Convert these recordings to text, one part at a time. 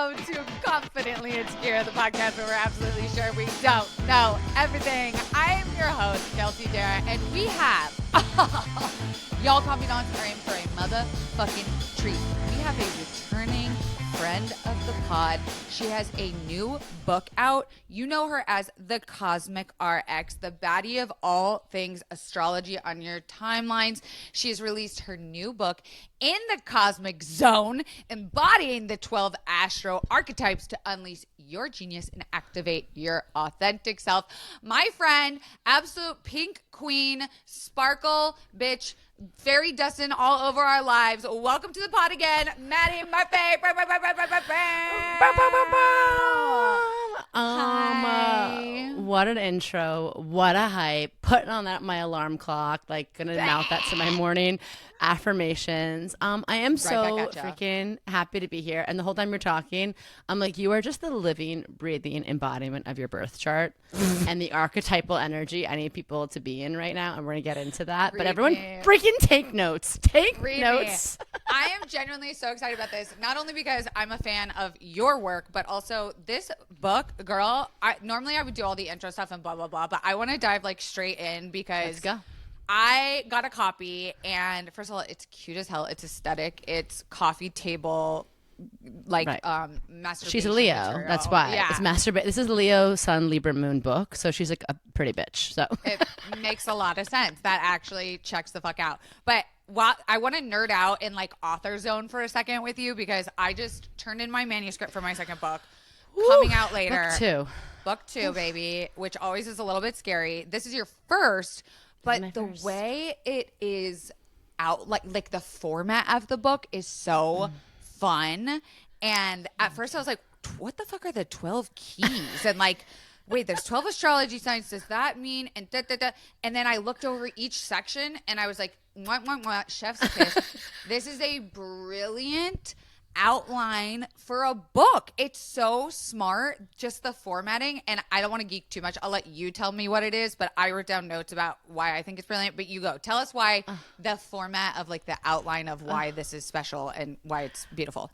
Welcome to Confidently Insecure, the podcast where we're absolutely sure we don't know everything. I am your host, Kelsey, Darragh, and we have, y'all confidants are in for a motherfucking treat. We have a returning friend of the pod. She has a new book out. You know her as the Cosmic RX, the baddie of all things astrology on your timelines. She has released her new book, In the Cosmic Zone, embodying the 12 astro archetypes to unleash your genius and activate your authentic self. My friend, absolute pink queen, sparkle bitch, fairy dusting all over our lives. Welcome to the pod again, Madi Murphy. Hi. What an intro. What a hype. Putting on that my alarm clock, like gonna mouth that to my morning affirmations. I am so freaking happy to be here. And the whole time you're talking, I'm like, you are just the living, breathing embodiment of your birth chart and the archetypal energy I need people to be in right now. And we're gonna get into that. But everyone freaking take notes. Take notes. I am genuinely so excited about this. Not only because I'm a fan of your work, but also this book, girl. Normally I would do all the intro stuff and blah, blah, blah. But I want to dive like straight in because let's go. I got a copy, and first of all, it's cute as hell. It's aesthetic. It's coffee table, like masturbation. She's a Leo. Material. That's why. Yeah. It's masturbate. This is Leo, Sun, Libra, Moon book. So she's like a pretty bitch. So it makes a lot of sense. That actually checks the fuck out. But I want to nerd out in like author zone for a second with you because I just turned in my manuscript for my second book. Coming out later. Book two, baby, which always is a little bit scary. This is your first. But the way it is out, like the format of the book is so fun. And at first I was like, what the fuck are the 12 keys? And like, wait, there's 12 astrology signs. Does that mean? And And then I looked over each section and I was like, chef's kiss. This is a brilliant outline for a book. It's so smart, just the formatting. And I don't want to geek too much. I'll let you tell me what it is, but I wrote down notes about why I think it's brilliant. But you go. Tell us why the format of like the outline of why this is special and why it's beautiful.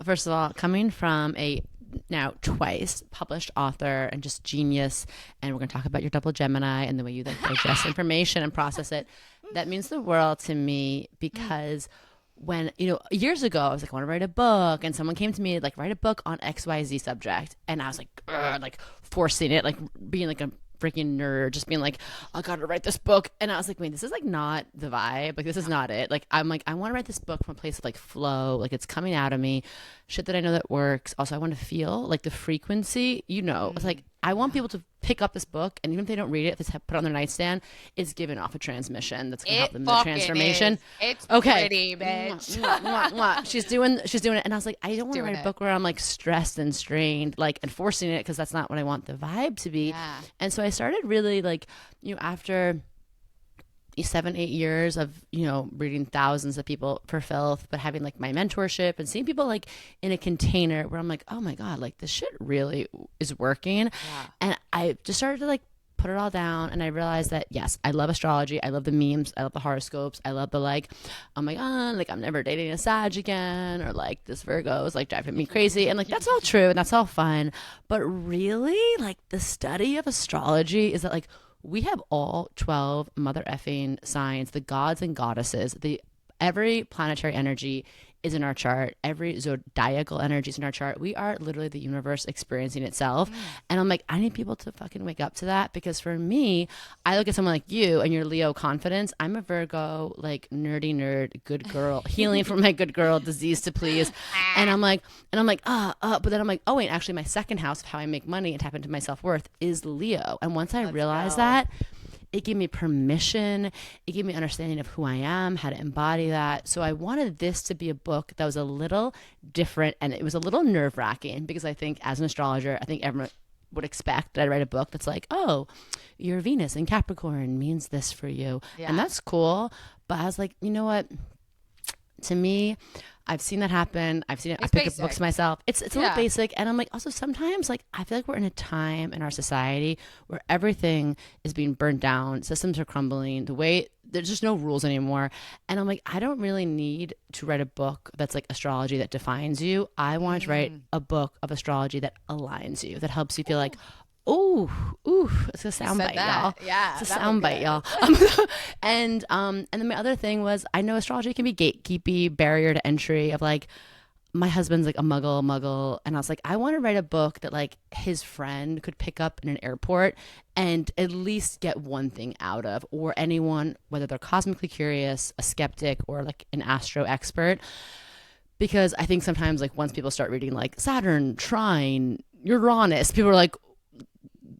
First of all, coming from a now twice published author and just genius, and we're going to talk about your double Gemini and the way you like digest information and process it. That means the world to me because when, years ago, I was like, I want to write a book. And someone came to me, like, write a book on XYZ subject. And I was like forcing it, like being like a freaking nerd, just being like, I got to write this book. And I was like, wait, this is like not the vibe. Like, this is not it. Like, I'm like, I want to write this book from a place of like flow. Like, it's coming out of me. Shit that I know that works. Also, I want to feel like the frequency, it's like, I want people to pick up this book, and even if they don't read it, if it's put on their nightstand, it's giving off a transmission that's going to help them in the transformation. It's pretty, bitch. She's doing it, and I was like, I don't want to write a book where I'm like stressed and strained, like, and forcing it because that's not what I want the vibe to be. Yeah. And so I started really like, after 7-8 years of reading thousands of people for filth, but having like my mentorship and seeing people like in a container where I'm like, oh my god, like this shit really is working. And I just started to like put it all down, and I realized that yes, I love astrology, I love the memes, I love the horoscopes, I love the like, oh my god, like I'm never dating a Sag again, or like this Virgo is like driving me crazy, and like that's all true and that's all fun, but really like the study of astrology is that like we have all 12 mother effing signs, the gods and goddesses. Every planetary energy is in our chart. Every zodiacal energy is in our chart. We are literally the universe experiencing itself. And I'm like, I need people to fucking wake up to that, because for me, I look at someone like you and your Leo confidence. I'm a Virgo, like nerdy nerd, good girl, healing from my good girl disease to please. And I'm like, but then I'm like, oh wait, actually my second house of how I make money and tap into my self-worth is Leo. And once I realized that, it gave me permission. It gave me understanding of who I am, how to embody that. So I wanted this to be a book that was a little different, and it was a little nerve-wracking, because I think as an astrologer, I think everyone would expect that I write a book that's like, oh, your Venus in Capricorn means this for you. Yeah. And that's cool. But I was like, you know what? to me, I've seen that happen. I've seen it. I It's picked up basic. books myself. It's a little basic. And I'm like, also sometimes like, I feel like we're in a time in our society where everything is being burnt down. Systems are crumbling. There's just no rules anymore. And I'm like, I don't really need to write a book that's like astrology that defines you. I want to write a book of astrology that aligns you, that helps you feel like, ooh, it's a soundbite, y'all. Yeah, it's a soundbite, y'all. And then my other thing was, I know astrology can be gatekeepy, barrier to entry of like, my husband's like a muggle, and I was like, I want to write a book that like his friend could pick up in an airport and at least get one thing out of, or anyone, whether they're cosmically curious, a skeptic, or like an astro expert. Because I think sometimes like once people start reading like Saturn, trine, Uranus, people are like,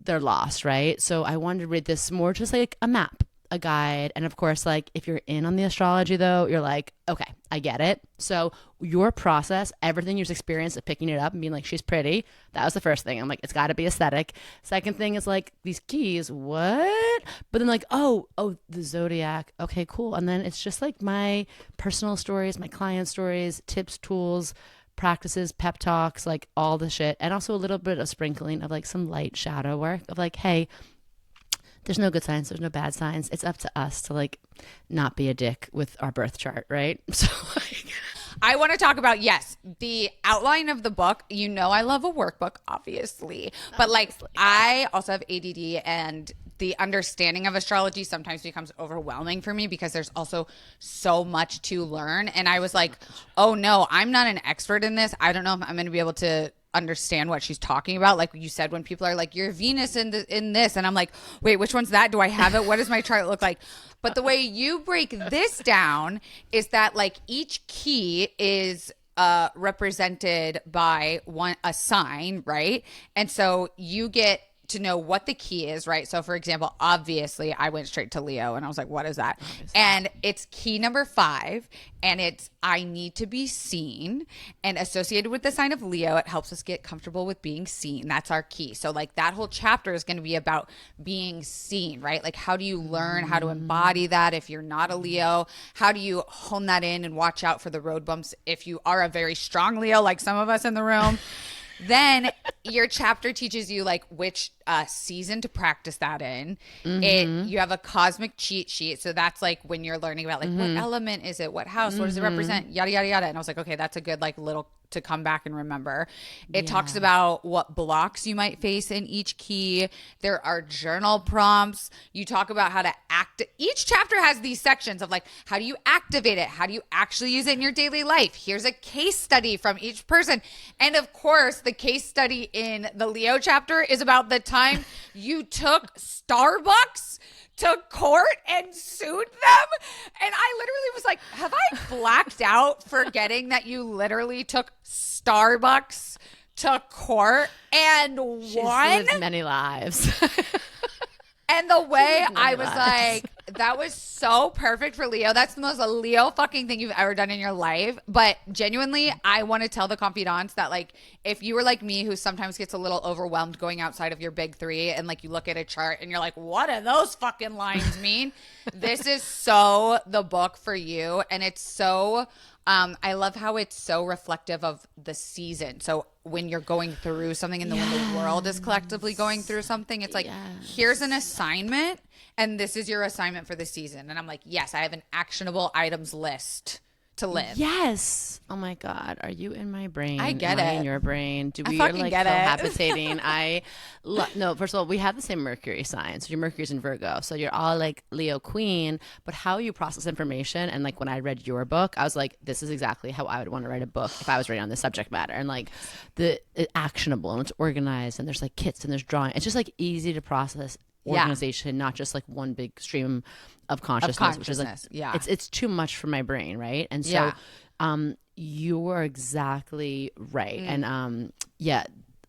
they're lost, right? So I wanted to read this more just like a map, a guide. And of course, like if you're in on the astrology though, you're like, okay, I get it. So your process, everything you've experienced of picking it up and being like, she's pretty. That was the first thing. I'm like, it's got to be aesthetic. Second thing is like these keys, what? But then like, oh, the zodiac. Okay, cool. And then it's just like my personal stories, my client stories, tips, tools, practices, pep talks, like all the shit. And also a little bit of sprinkling of like some light shadow work of like, hey, there's no good signs, there's no bad signs. It's up to us to like not be a dick with our birth chart, right? So like, I want to talk about, yes, the outline of the book. You know, I love a workbook, obviously. But like, I also have ADD, and the understanding of astrology sometimes becomes overwhelming for me because there's also so much to learn. And I was like, oh no, I'm not an expert in this. I don't know if I'm going to be able to understand what she's talking about. Like you said, when people are like, you're Venus in this, and I'm like, wait, which one's that? Do I have it? What does my chart look like? But the way you break this down is that like each key is represented by a sign, right? And so you get to know what the key is, right? So for example, obviously I went straight to Leo and I was like, what is that? Obviously. And it's key number 5, and it's I need to be seen. And associated with the sign of Leo, it helps us get comfortable with being seen. That's our key. So like that whole chapter is going to be about being seen, right? Like how do you learn how to embody that if you're not a Leo? How do you hone that in and watch out for the road bumps if you are a very strong Leo, like some of us in the room? Then your chapter teaches you like which season to practice that in. You have a cosmic cheat sheet. So that's like when you're learning about like what element is it? What house? What does it represent? Yada, yada, yada. And I was like, okay, that's a good like little to come back and remember. It talks about what blocks you might face in each key. There are journal prompts. You talk about how to act. Each chapter has these sections of like, how do you activate it? How do you actually use it in your daily life? Here's a case study from each person. And of course, the case study in the Leo chapter is about the time you took Starbucks to court and sued them. And I literally was like, have I blacked out forgetting that you literally took Starbucks to court and won? She's lived many lives. And the way I was like, that was so perfect for Leo. That's the most Leo fucking thing you've ever done in your life. But genuinely, I want to tell the confidants that like, if you were like me, who sometimes gets a little overwhelmed going outside of your big 3, and like you look at a chart and you're like, what do those fucking lines mean? This is so the book for you. And it's so, I love how it's so reflective of the season. So when you're going through something and when the world is collectively going through something, it's like, here's an assignment and this is your assignment for the season. And I'm like, yes, I have an actionable items list to live. Yes. Oh my God. Are you in my brain? I get Am I it. in your brain? Do we fucking like get cohabitating? No, first of all, we have the same Mercury sign. So your Mercury's in Virgo. So you're all like Leo queen, but how you process information. And like when I read your book, I was like, this is exactly how I would want to write a book if I was writing on this subject matter. And like actionable, and it's organized, and there's like kits and there's drawing. It's just like easy to process organization, not just like one big stream of consciousness, which is like, it's too much for my brain, right? And so you are exactly right. And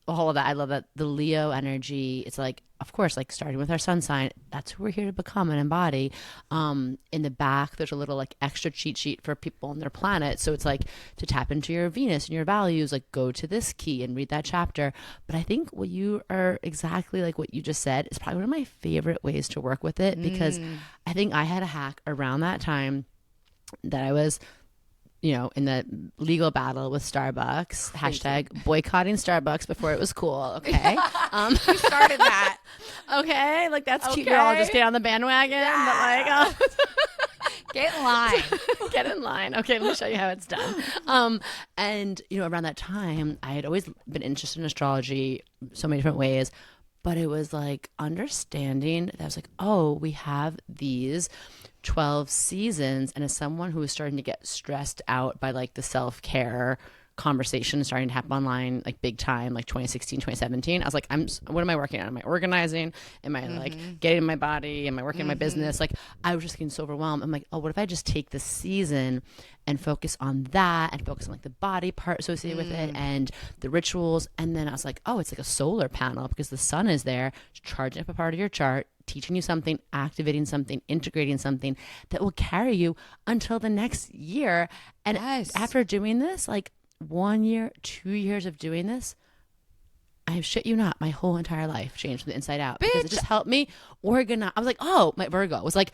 all of that, I love that. The Leo energy, it's like, of course, like starting with our sun sign, that's who we're here to become and embody. In the back, there's a little like extra cheat sheet for people on their planet. So it's like to tap into your Venus and your values, like go to this key and read that chapter. But I think what you are exactly like what you just said is probably one of my favorite ways to work with it, because I think I had a hack around that time that I was in the legal battle with Starbucks. Hashtag boycotting Starbucks before it was cool. Okay. We started that. Okay. Like, that's cute. You all just get on the bandwagon. Yeah. But like, get in line. Get in line. Okay, let me show you how it's done. And around that time, I had always been interested in astrology so many different ways, but it was like understanding that I was like, oh, we have these 12 seasons. And as someone who was starting to get stressed out by like the self-care conversation starting to happen online, like big time, like 2016, 2017, I was like, what am I working on? Am I organizing? Am I like getting in my body? Am I working in my business? Like, I was just getting so overwhelmed. I'm like, oh, what if I just take this season and focus on that and focus on like the body part associated with it and the rituals. And then I was like, oh, it's like a solar panel because the sun is there charging up a part of your chart, teaching you something, activating something, integrating something that will carry you until the next year. And after doing this, like 1 year, 2 years of doing this, I shit you not, my whole entire life changed from the inside out. Because it just helped me organize. I was like, oh, my Virgo was like,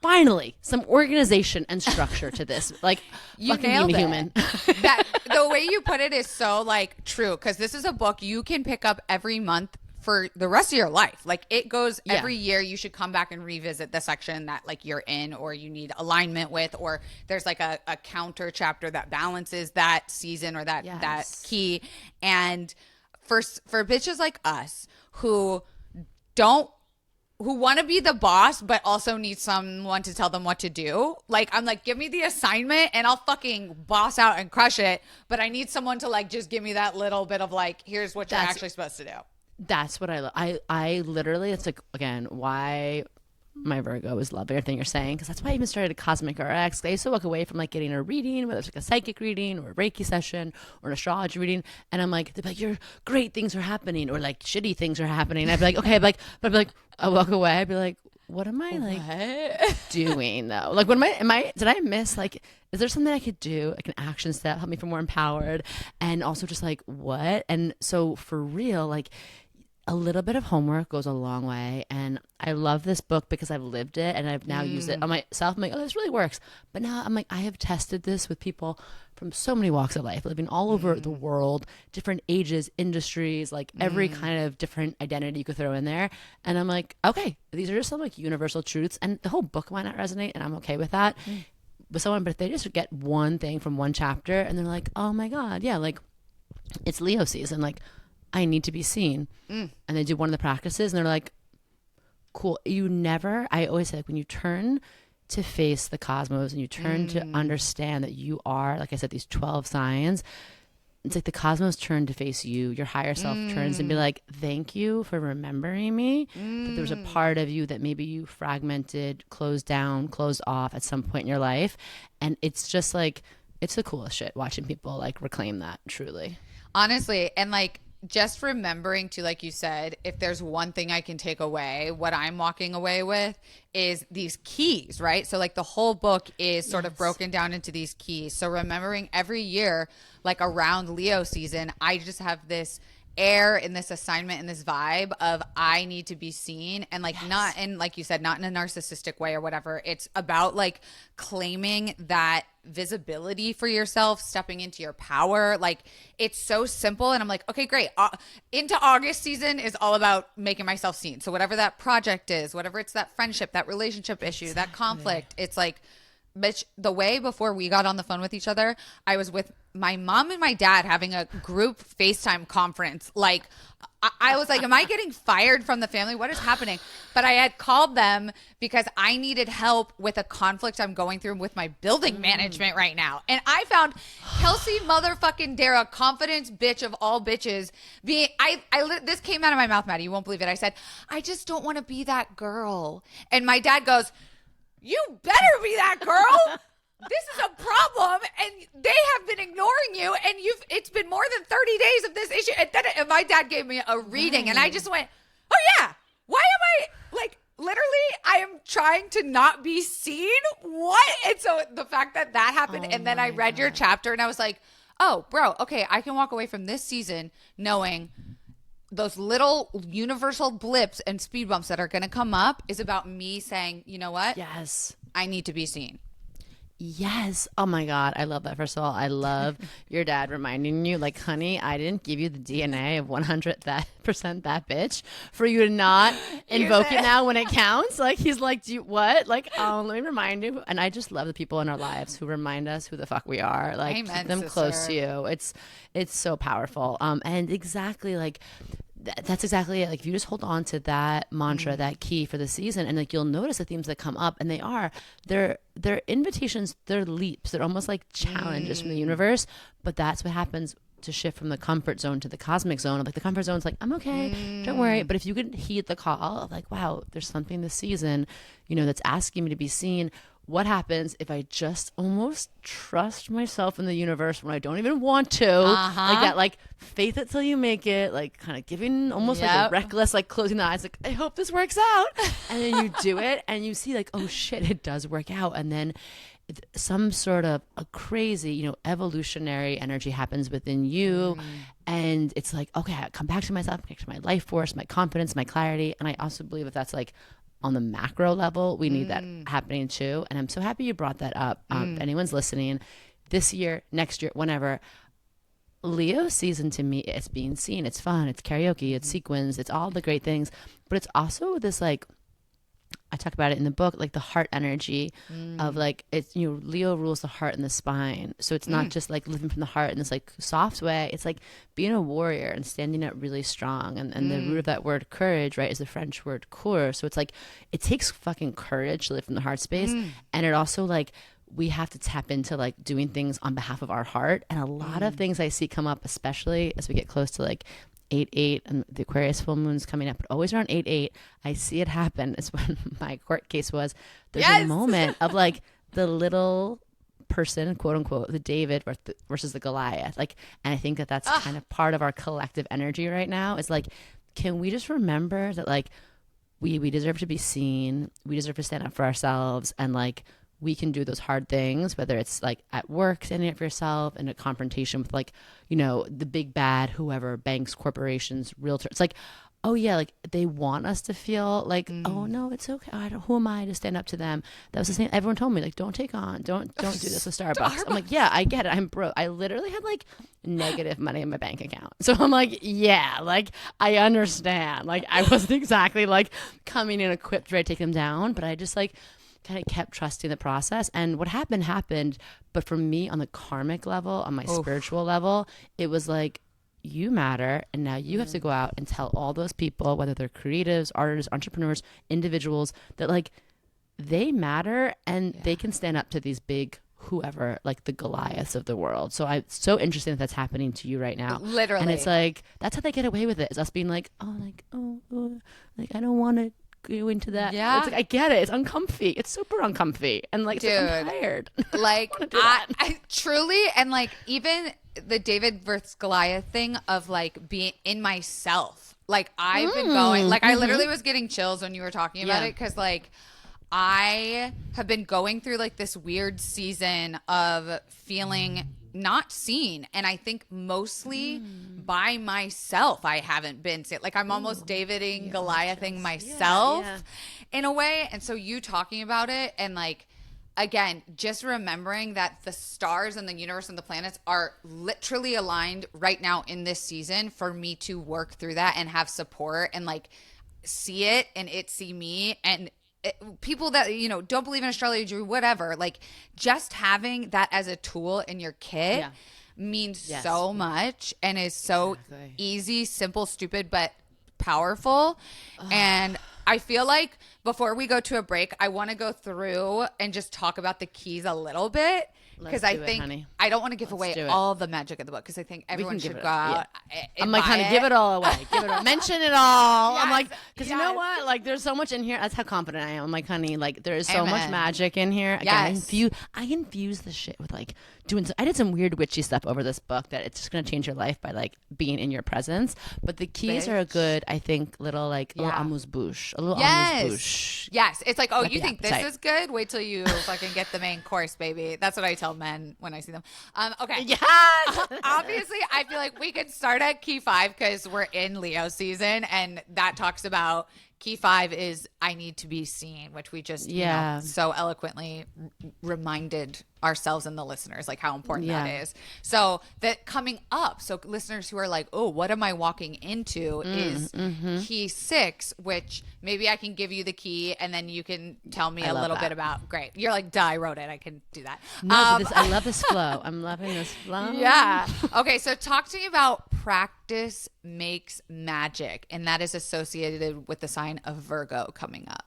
finally, some organization and structure to this. Like, you fucking nailed being a it. human. That the way you put it is so like true, because this is a book you can pick up every month for the rest of your life. Like, it goes every year. You should come back and revisit the section that like you're in or you need alignment with, or there's like a counter chapter that balances that season or that key. And for bitches like us who want to be the boss but also need someone to tell them what to do, like, I'm like, give me the assignment and I'll fucking boss out and crush it, but I need someone to like just give me that little bit of like, here's what you're actually supposed to do. That's what I love. I literally, it's like, again, why my Virgo is loving everything you're saying, because that's why I even started a Cosmic RX. I used to walk away from like getting a reading, whether it's like a psychic reading or a Reiki session or an astrology reading, and I'm like, they'd be like, your great things are happening, or like shitty things are happening. I'd be like, okay, but I'd be like, I walk away, I'd be like, what am I like doing though? Like, what did I miss? Like, is there something I could do, like an action step, help me feel more empowered? And also just like, what? And so for real, like, a little bit of homework goes a long way. And I love this book because I've lived it and I've now used it on myself. I'm like, oh, this really works. But now I'm like, I have tested this with people from so many walks of life, living all over the world, different ages, industries, like every kind of different identity you could throw in there. And I'm like, okay, these are just some like universal truths. And the whole book might not resonate, and I'm okay with that with someone. But if they just get one thing from one chapter and they're like, oh my God, yeah, like it's Leo season, like I need to be seen. And they do one of the practices and they're like, cool. I always say, like, when you turn to face the cosmos and you turn to understand that you are, like I said, these 12 signs, it's like the cosmos turn to face you. Your higher self turns and be like, thank you for remembering me. That there was a part of you that maybe you fragmented, closed down, closed off at some point in your life. And it's just like, it's the coolest shit watching people like reclaim that, truly. Honestly. And like, just remembering to, like you said, if there's one thing I can take away, what I'm walking away with is these keys, right? So like the whole book is sort of broken down into these keys. So remembering every year, like around Leo season, I just have this air in this assignment and this vibe of I need to be seen, and like not in, like you said, not in a narcissistic way or whatever. It's about like claiming that visibility for yourself, stepping into your power. Like, it's so simple. And I'm like, okay, great. Into August season is all about making myself seen. So whatever that project is, whatever it's that friendship, that relationship issue, that conflict, it's like, bitch, the way before we got on the phone with each other, I was with my mom and my dad having a group FaceTime conference. Like, I was like, am I getting fired from the family? What is happening? But I had called them because I needed help with a conflict I'm going through with my building management right now. And I found Kelsey motherfucking Darragh, confidence bitch of all bitches, this came out of my mouth, Maddie. You won't believe it. I said, I just don't want to be that girl. And my dad goes, you better be that girl. This is a problem, and they have been ignoring you, and it's been more than 30 days of this issue. And my dad gave me a reading, and I just went, oh yeah, why am I, like, literally, I am trying to not be seen? What? And so the fact that happened, and then I read your chapter, and I was like, oh, bro, okay, I can walk away from this season knowing those little universal blips and speed bumps that are going to come up is about me saying, you know what? Yes. I need to be seen. Yes. Oh my God. I love that. First of all, I love your dad reminding you, like, honey, I didn't give you the DNA of 100% that bitch for you to not invoke it now when it counts. Like, he's like, do you, what? Like, let me remind you. And I just love the people in our lives who remind us who the fuck we are. Like, amen, keep them sister. close to you. It's so powerful. And exactly like, that's exactly it. Like, if you just hold on to that mantra, that key for the season, and like, you'll notice the themes that come up, and they're invitations, they're leaps, they're almost like challenges from the universe. But that's what happens to shift from the comfort zone to the cosmic zone. Like, the comfort zone's like, I'm okay, don't worry. But if you can heed the call of like, wow, there's something this season, that's asking me to be seen. What happens if I just almost trust myself in the universe when I don't even want to? Like that, like, faith it till you make it, like, kind of giving almost like a reckless, like, closing the eyes, like, I hope this works out. And then you do it and you see like, oh shit, it does work out. And then some sort of a crazy, evolutionary energy happens within you. And it's like, okay, I come back to myself, back to my life force, my confidence, my clarity. And I also believe that that's like, on the macro level, we need that happening too. And I'm so happy you brought that up. If anyone's listening this year, next year, whenever, Leo season to me, it's being seen. It's fun. It's karaoke. It's sequins. It's all the great things. But it's also this, like, I talk about it in the book, like the heart energy of like, it's, Leo rules the heart and the spine. So it's not just like living from the heart in this like soft way. It's like being a warrior and standing up really strong. And the root of that word courage, right, is the French word cour. So it's like, it takes fucking courage to live from the heart space. And it also, like, we have to tap into like doing things on behalf of our heart. And a lot of things I see come up, especially as we get close to like 8/8 and the Aquarius full moon's coming up, but always around 8/8, I see it happen. It's when my court case was. There's a moment of like the little person, quote unquote, the David versus the Goliath. Like, and I think that that's kind of part of our collective energy right now. Is like, can we just remember that like we deserve to be seen, we deserve to stand up for ourselves, and like, we can do those hard things, whether it's like at work, standing up for yourself, in a confrontation with like, the big bad, whoever, banks, corporations, realtors. It's like, oh yeah, like they want us to feel like, oh no, it's okay. Who am I to stand up to them? That was the same. Everyone told me like, don't take on, don't do this with Starbucks. I'm like, yeah, I get it. I'm broke. I literally had like negative money in my bank account. So I'm like, yeah, like I understand. Like I wasn't exactly like coming in equipped ready to take them down, but I just like kind of kept trusting the process. And what happened. But for me, on the karmic level, on my spiritual level, it was like, you matter. And now you have to go out and tell all those people, whether they're creatives, artists, entrepreneurs, individuals, that like they matter and they can stand up to these big whoever, like the Goliaths of the world. So it's so interesting that that's happening to you right now. Literally. And it's like, that's how they get away with it. Is us being like, like I don't want to go into that. Yeah. It's like, I get it. It's uncomfy. It's super uncomfy. And like, dude, it's like, I'm tired. Like I truly, and like even the David versus Goliath thing of like being in myself. Like I've been going, like I literally was getting chills when you were talking about it. 'Cause like I have been going through like this weird season of feeling not seen, and I think mostly by myself. I haven't been seen. Like I'm almost Daviding, Goliathing myself in a way. And so you talking about it, and like again, just remembering that the stars and the universe and the planets are literally aligned right now in this season for me to work through that and have support and like see it and it see me. And people that don't believe in astrology, whatever, like just having that as a tool in your kit means so much, and is so easy, simple, stupid, but powerful. And I feel like before we go to a break, I want to go through and just talk about the keys a little bit, because I think I don't want to give away all the magic of the book, because I think everyone should go out. I'm like, honey, give it all away. Give it all. Mention it all. Yes, I'm like, because you know what? Like, there's so much in here. That's how confident I am. I'm like, honey, like, there is so much magic in here. Again, I infuse the shit with like I did some weird witchy stuff over this book that it's just gonna change your life by like being in your presence. But the keys are a good, I think, little amuse-bouche, a little amuse-bouche. Yes, it's like, oh, you think this is good? Wait till you fucking get the main course, baby. That's what I tell men when I see them. Okay. Yes. Obviously, I feel like we could start at key 5 because we're in Leo season, and that talks about key 5 is I need to be seen, which we just so eloquently reminded ourselves and the listeners like how important that is. So that coming up, so listeners who are like, oh, what am I walking into is key 6, which maybe I can give you the key and then you can tell me a little bit about. Great. You're like, duh, I wrote it. I can do that. No, but I love this flow. I'm loving this flow. Yeah. Okay. So talk to me about practice makes magic. And that is associated with the sign of Virgo coming up.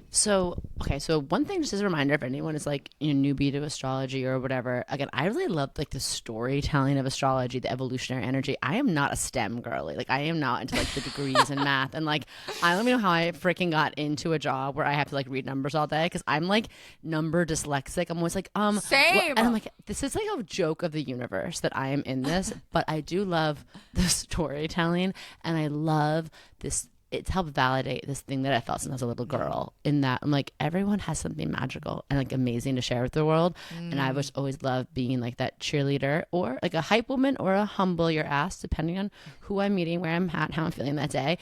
So, okay. So one thing, just as a reminder, if anyone is like, newbie to astrology or whatever, again, I really love like the storytelling of astrology, the evolutionary energy. I am not a STEM girly. Like I am not into like the degrees in math. And like, I don't even know how I freaking got into a job where I have to like read numbers all day. Cause I'm like number dyslexic. I'm always like, same. And I'm like, this is like a joke of the universe that I am in this, but I do love the storytelling and I love this. It's helped validate this thing that I felt since I was a little girl, in that I'm like, everyone has something magical and like amazing to share with the world. And I was always loved being like that cheerleader or like a hype woman or a humble your ass, depending on who I'm meeting, where I'm at, how I'm feeling that day.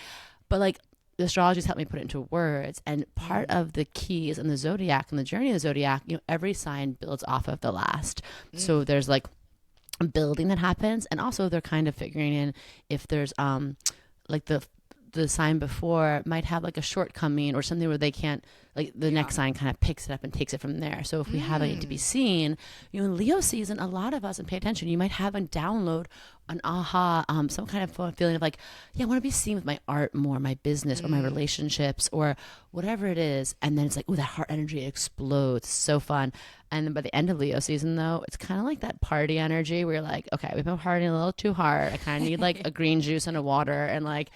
But like the astrology's helped me put it into words. And part of the keys and the zodiac and the journey of the zodiac, every sign builds off of the last. So there's like a building that happens. And also they're kind of figuring in if there's like the sign before might have like a shortcoming or something where they can't, like the next sign kind of picks it up and takes it from there. So if we have it to be seen, in Leo season, a lot of us, and pay attention, you might have a download, an aha, some kind of feeling of like, I want to be seen with my art more, my business or my relationships or whatever it is. And then it's like, oh, that heart energy explodes. So fun. And then by the end of Leo season, though, it's kind of like that party energy where you're like, okay, we've been partying a little too hard. I kind of need like a green juice and a water and like,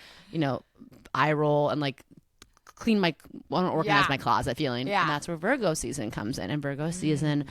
eye roll and like want to organize my closet feeling. Yeah. And that's where Virgo season comes in. And Virgo season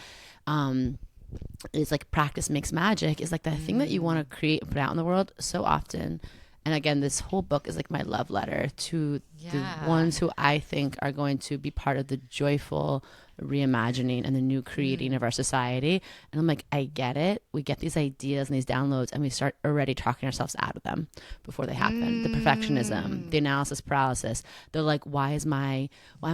is like practice makes magic, is like the thing that you want to create and put out in the world so often. And again, this whole book is like my love letter to the ones who I think are going to be part of the joyful reimagining and the new creating of our society. And I'm like, I get it. We get these ideas and these downloads and we start already talking ourselves out of them before they happen. The perfectionism, the analysis paralysis. They're like, why am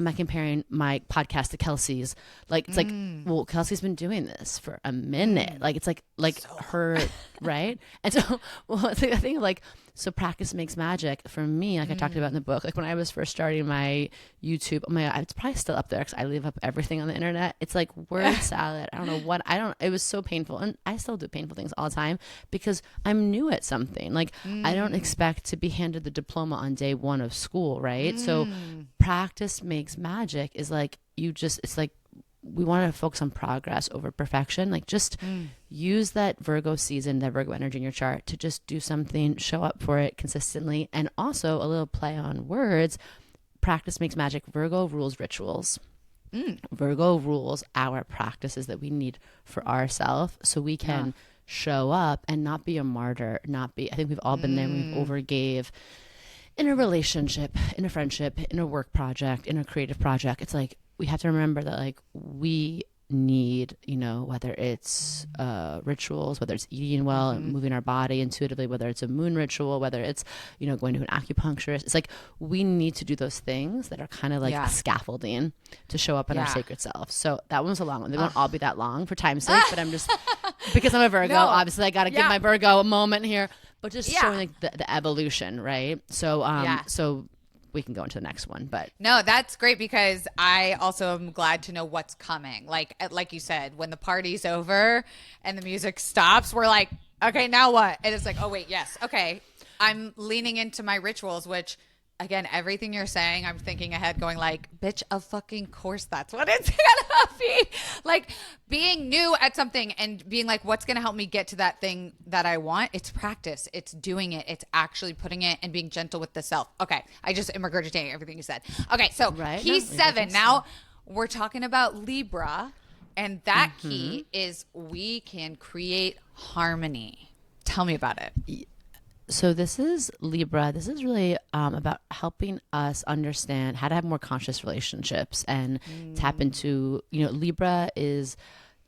I comparing my podcast to Kelsey's? Like, it's like, well, Kelsey's been doing this for a minute. Like, it's like so her, right? And so, well, I think like, so practice makes magic for me. Like I talked about in the book, like when I was first starting my YouTube, it's probably still up there because I leave up everything on the internet. It's like word salad. It was so painful. And I still do painful things all the time because I'm new at something. Like I don't expect to be handed the diploma on day 1 of school. Right. So practice makes magic is like, it's like, we want to focus on progress over perfection. Like just use that Virgo season, that Virgo energy in your chart to just do something, show up for it consistently. And also a little play on words. Practice makes magic. Virgo rules rituals. Virgo rules our practices that we need for ourselves so we can show up and not be a martyr, I think we've all been there. We've overgave in a relationship, in a friendship, in a work project, in a creative project. It's like, we have to remember that like we need, whether it's rituals, whether it's eating well and moving our body intuitively, whether it's a moon ritual, whether it's, going to an acupuncturist. It's like we need to do those things that are kind of like scaffolding to show up in our sacred self. So that one was a long one. They won't all be that long for time's sake, but I'm just, because I'm a Virgo, obviously I got to give my Virgo a moment here, but just showing like the evolution, right? So, so we can go into the next one, but no, that's great because I also am glad to know what's coming. Like you said, when the party's over and the music stops, we're like, okay, now what? And it's like, oh wait, yes. Okay. I'm leaning into my rituals, which again, everything you're saying, I'm thinking ahead going like, bitch, of fucking course that's what it's gonna be. Like being new at something and being like, what's gonna help me get to that thing that I want? It's practice. It's doing it. It's actually putting it and being gentle with the self. Okay. I just am regurgitating everything you said. Okay. So key 7. Now we're talking about Libra, and that key is we can create harmony. Tell me about it. So this is Libra. This is really about helping us understand how to have more conscious relationships and tap into, Libra is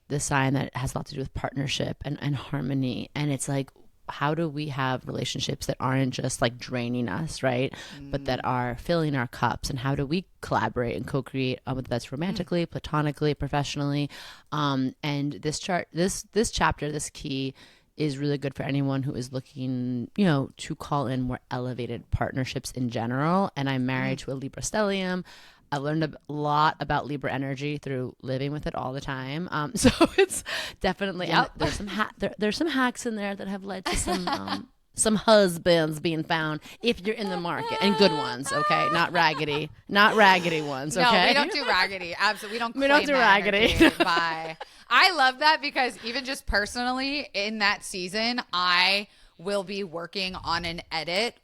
the sign that has a lot to do with partnership and harmony. And it's like how do we have relationships that aren't just like draining us, right? But that are filling our cups, and how do we collaborate and co-create, whether that's romantically, platonically, professionally. And this chapter, this key is really good for anyone who is looking, to call in more elevated partnerships in general. And I'm married to a Libra stellium. I've learned a lot about Libra energy through living with it all the time. So it's definitely, and there's some hacks in there that have led to some husbands being found if you're in the market, and good ones, okay? Not raggedy ones, okay? No, we don't do raggedy. Absolutely. We don't do raggedy. Bye. I love that, because even just personally in that season, I will be working on an edit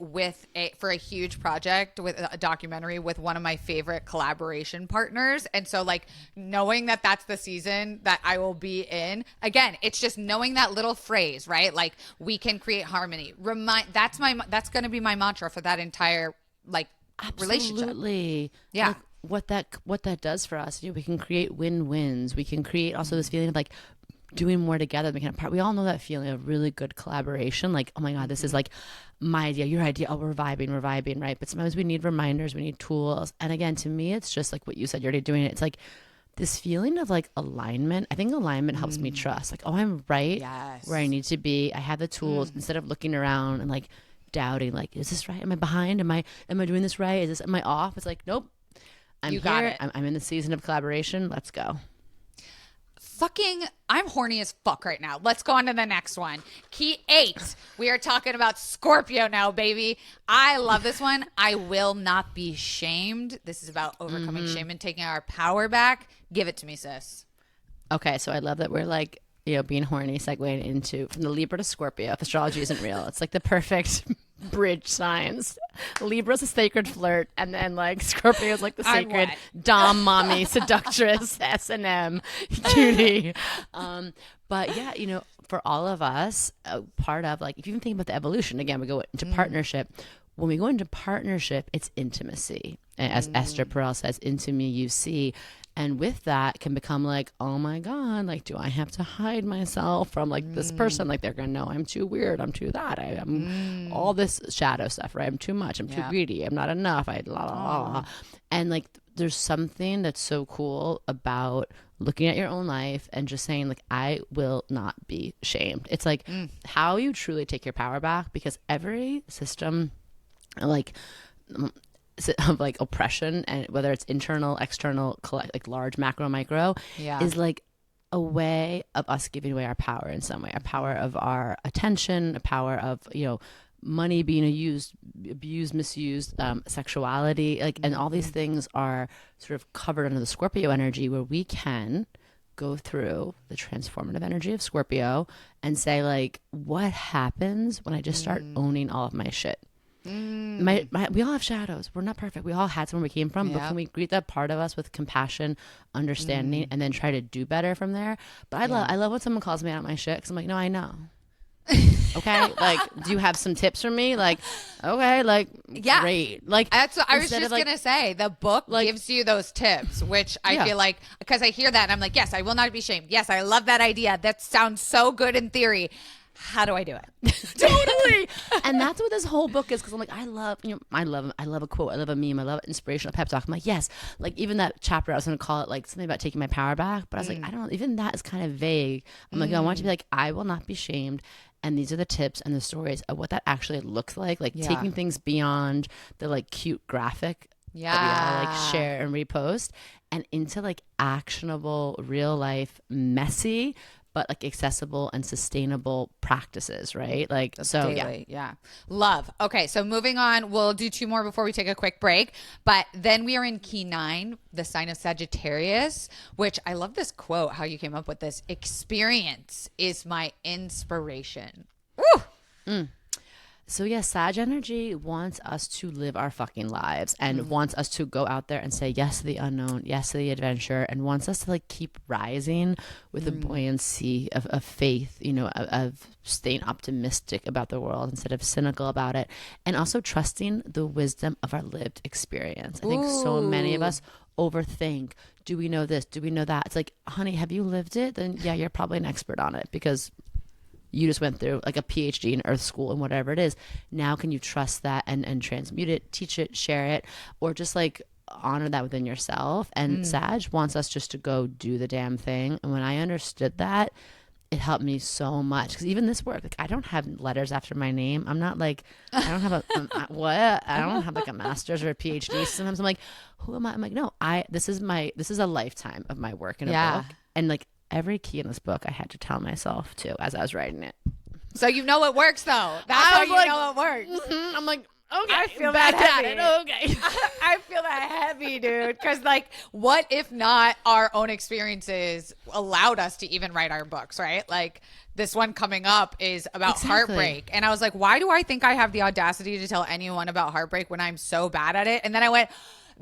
for a huge project, with a documentary with one of my favorite collaboration partners. And so like knowing that that's the season that I will be in, again, it's just knowing that little phrase, right? Like, we can create harmony. That's going to be my mantra for that entire relationship. Absolutely. Yeah. Like, what that does for us, we can create win-wins. We can create also this feeling of like doing more together. We all know that feeling of really good collaboration. Like, oh my God, this is like my idea, your idea. Oh, we're vibing, right? But sometimes we need reminders, we need tools. And again, to me, it's just like what you said, you're already doing it. It's like this feeling of like alignment. I think alignment helps me trust. Like, oh, I'm right where I need to be. I have the tools, instead of looking around and like doubting, like, is this right? Am I behind? Am I doing this right? Am I off? It's like, nope. I'm here. I'm in the season of collaboration. Let's go. I'm horny as fuck right now. Let's go on to the next one. Key 8. We are talking about Scorpio now, baby. I love this one. I will not be shamed. This is about overcoming shame and taking our power back. Give it to me, sis. Okay, so I love that we're like, being horny, segueing into from the Libra to Scorpio. If astrology isn't real, it's like the perfect bridge signs. Libra's a sacred flirt, and then like Scorpio is like the sacred dom mommy seductress S&M cutie. But yeah, for all of us, part of like, if you even think about the evolution, again, we go into partnership. When we go into partnership, it's intimacy. And as Esther Perel says, into me you see. And with that can become like, oh my God, like, do I have to hide myself from like this person? Like, they're going to know I'm too weird. I'm too that. I'm all this shadow stuff, right? I'm too much. I'm too greedy. I'm not enough. And like, there's something that's so cool about looking at your own life and just saying like, I will not be shamed. It's like how you truly take your power back, because every system like of like oppression, and whether it's internal, external, like large, macro, micro, is like a way of us giving away our power in some way, a power of our attention, a power of money being abused, misused, sexuality, like, and all these things are sort of covered under the Scorpio energy, where we can go through the transformative energy of Scorpio and say like, what happens when I just start owning all of my shit? We all have shadows. We're not perfect. We all had somewhere we came from, but can we greet that part of us with compassion, understanding, and then try to do better from there? But I love when someone calls me out on my shit, because I'm like, no, I know. Okay, like, do you have some tips for me? Like, okay, like, great. Like, that's what I was just gonna say. The book gives you those tips, which I feel like, because I hear that and I'm like, yes, I will not be shamed. Yes, I love that idea. That sounds so good in theory. How do I do it? Totally. And that's what this whole book is, because I'm like, I love a quote, I love a meme, I love an inspirational pep talk. I'm like, yes, like even that chapter, I was going to call it like something about taking my power back, but I was like, I don't know, even that is kind of vague. I'm like, I want you to be like, I will not be shamed. And these are the tips and the stories of what that actually looks like taking things beyond the like cute graphic that we all like share and repost, and into like actionable, real life, messy, but like accessible and sustainable practices, right? Like, so daily, love. Okay, so moving on, we'll do 2 more before we take a quick break. But then we are in key 9, the sign of Sagittarius, which I love this quote, how you came up with this. Experience is my inspiration. Woo! So yeah, Sag energy wants us to live our fucking lives, and wants us to go out there and say yes to the unknown, yes to the adventure, and wants us to like keep rising with the buoyancy of faith, of staying optimistic about the world instead of cynical about it, and also trusting the wisdom of our lived experience. I think so many of us overthink. Do we know this? Do we know that? It's like, honey, have you lived it? Then yeah, you're probably an expert on it, because you just went through like a PhD in earth school and whatever it is. Now can you trust that and transmute it, teach it, share it, or just like honor that within yourself? And Sag wants us just to go do the damn thing. And when I understood that, it helped me so much, because even this work, like I don't have letters after my name. I'm not like, I don't have what? I don't have like a master's or a PhD. Sometimes I'm like, who am I? I'm like, no, this is a lifetime of my work in a book. And like every key in this book, I had to tell myself too as I was writing it. So you know it works though. That's how you know it works. Mm-hmm. I'm like, okay, I feel that heavy. Okay. I feel that heavy, dude. Because, like, what if not our own experiences allowed us to even write our books, right? Like, this one coming up is about heartbreak. And I was like, why do I think I have the audacity to tell anyone about heartbreak when I'm so bad at it? And then I went,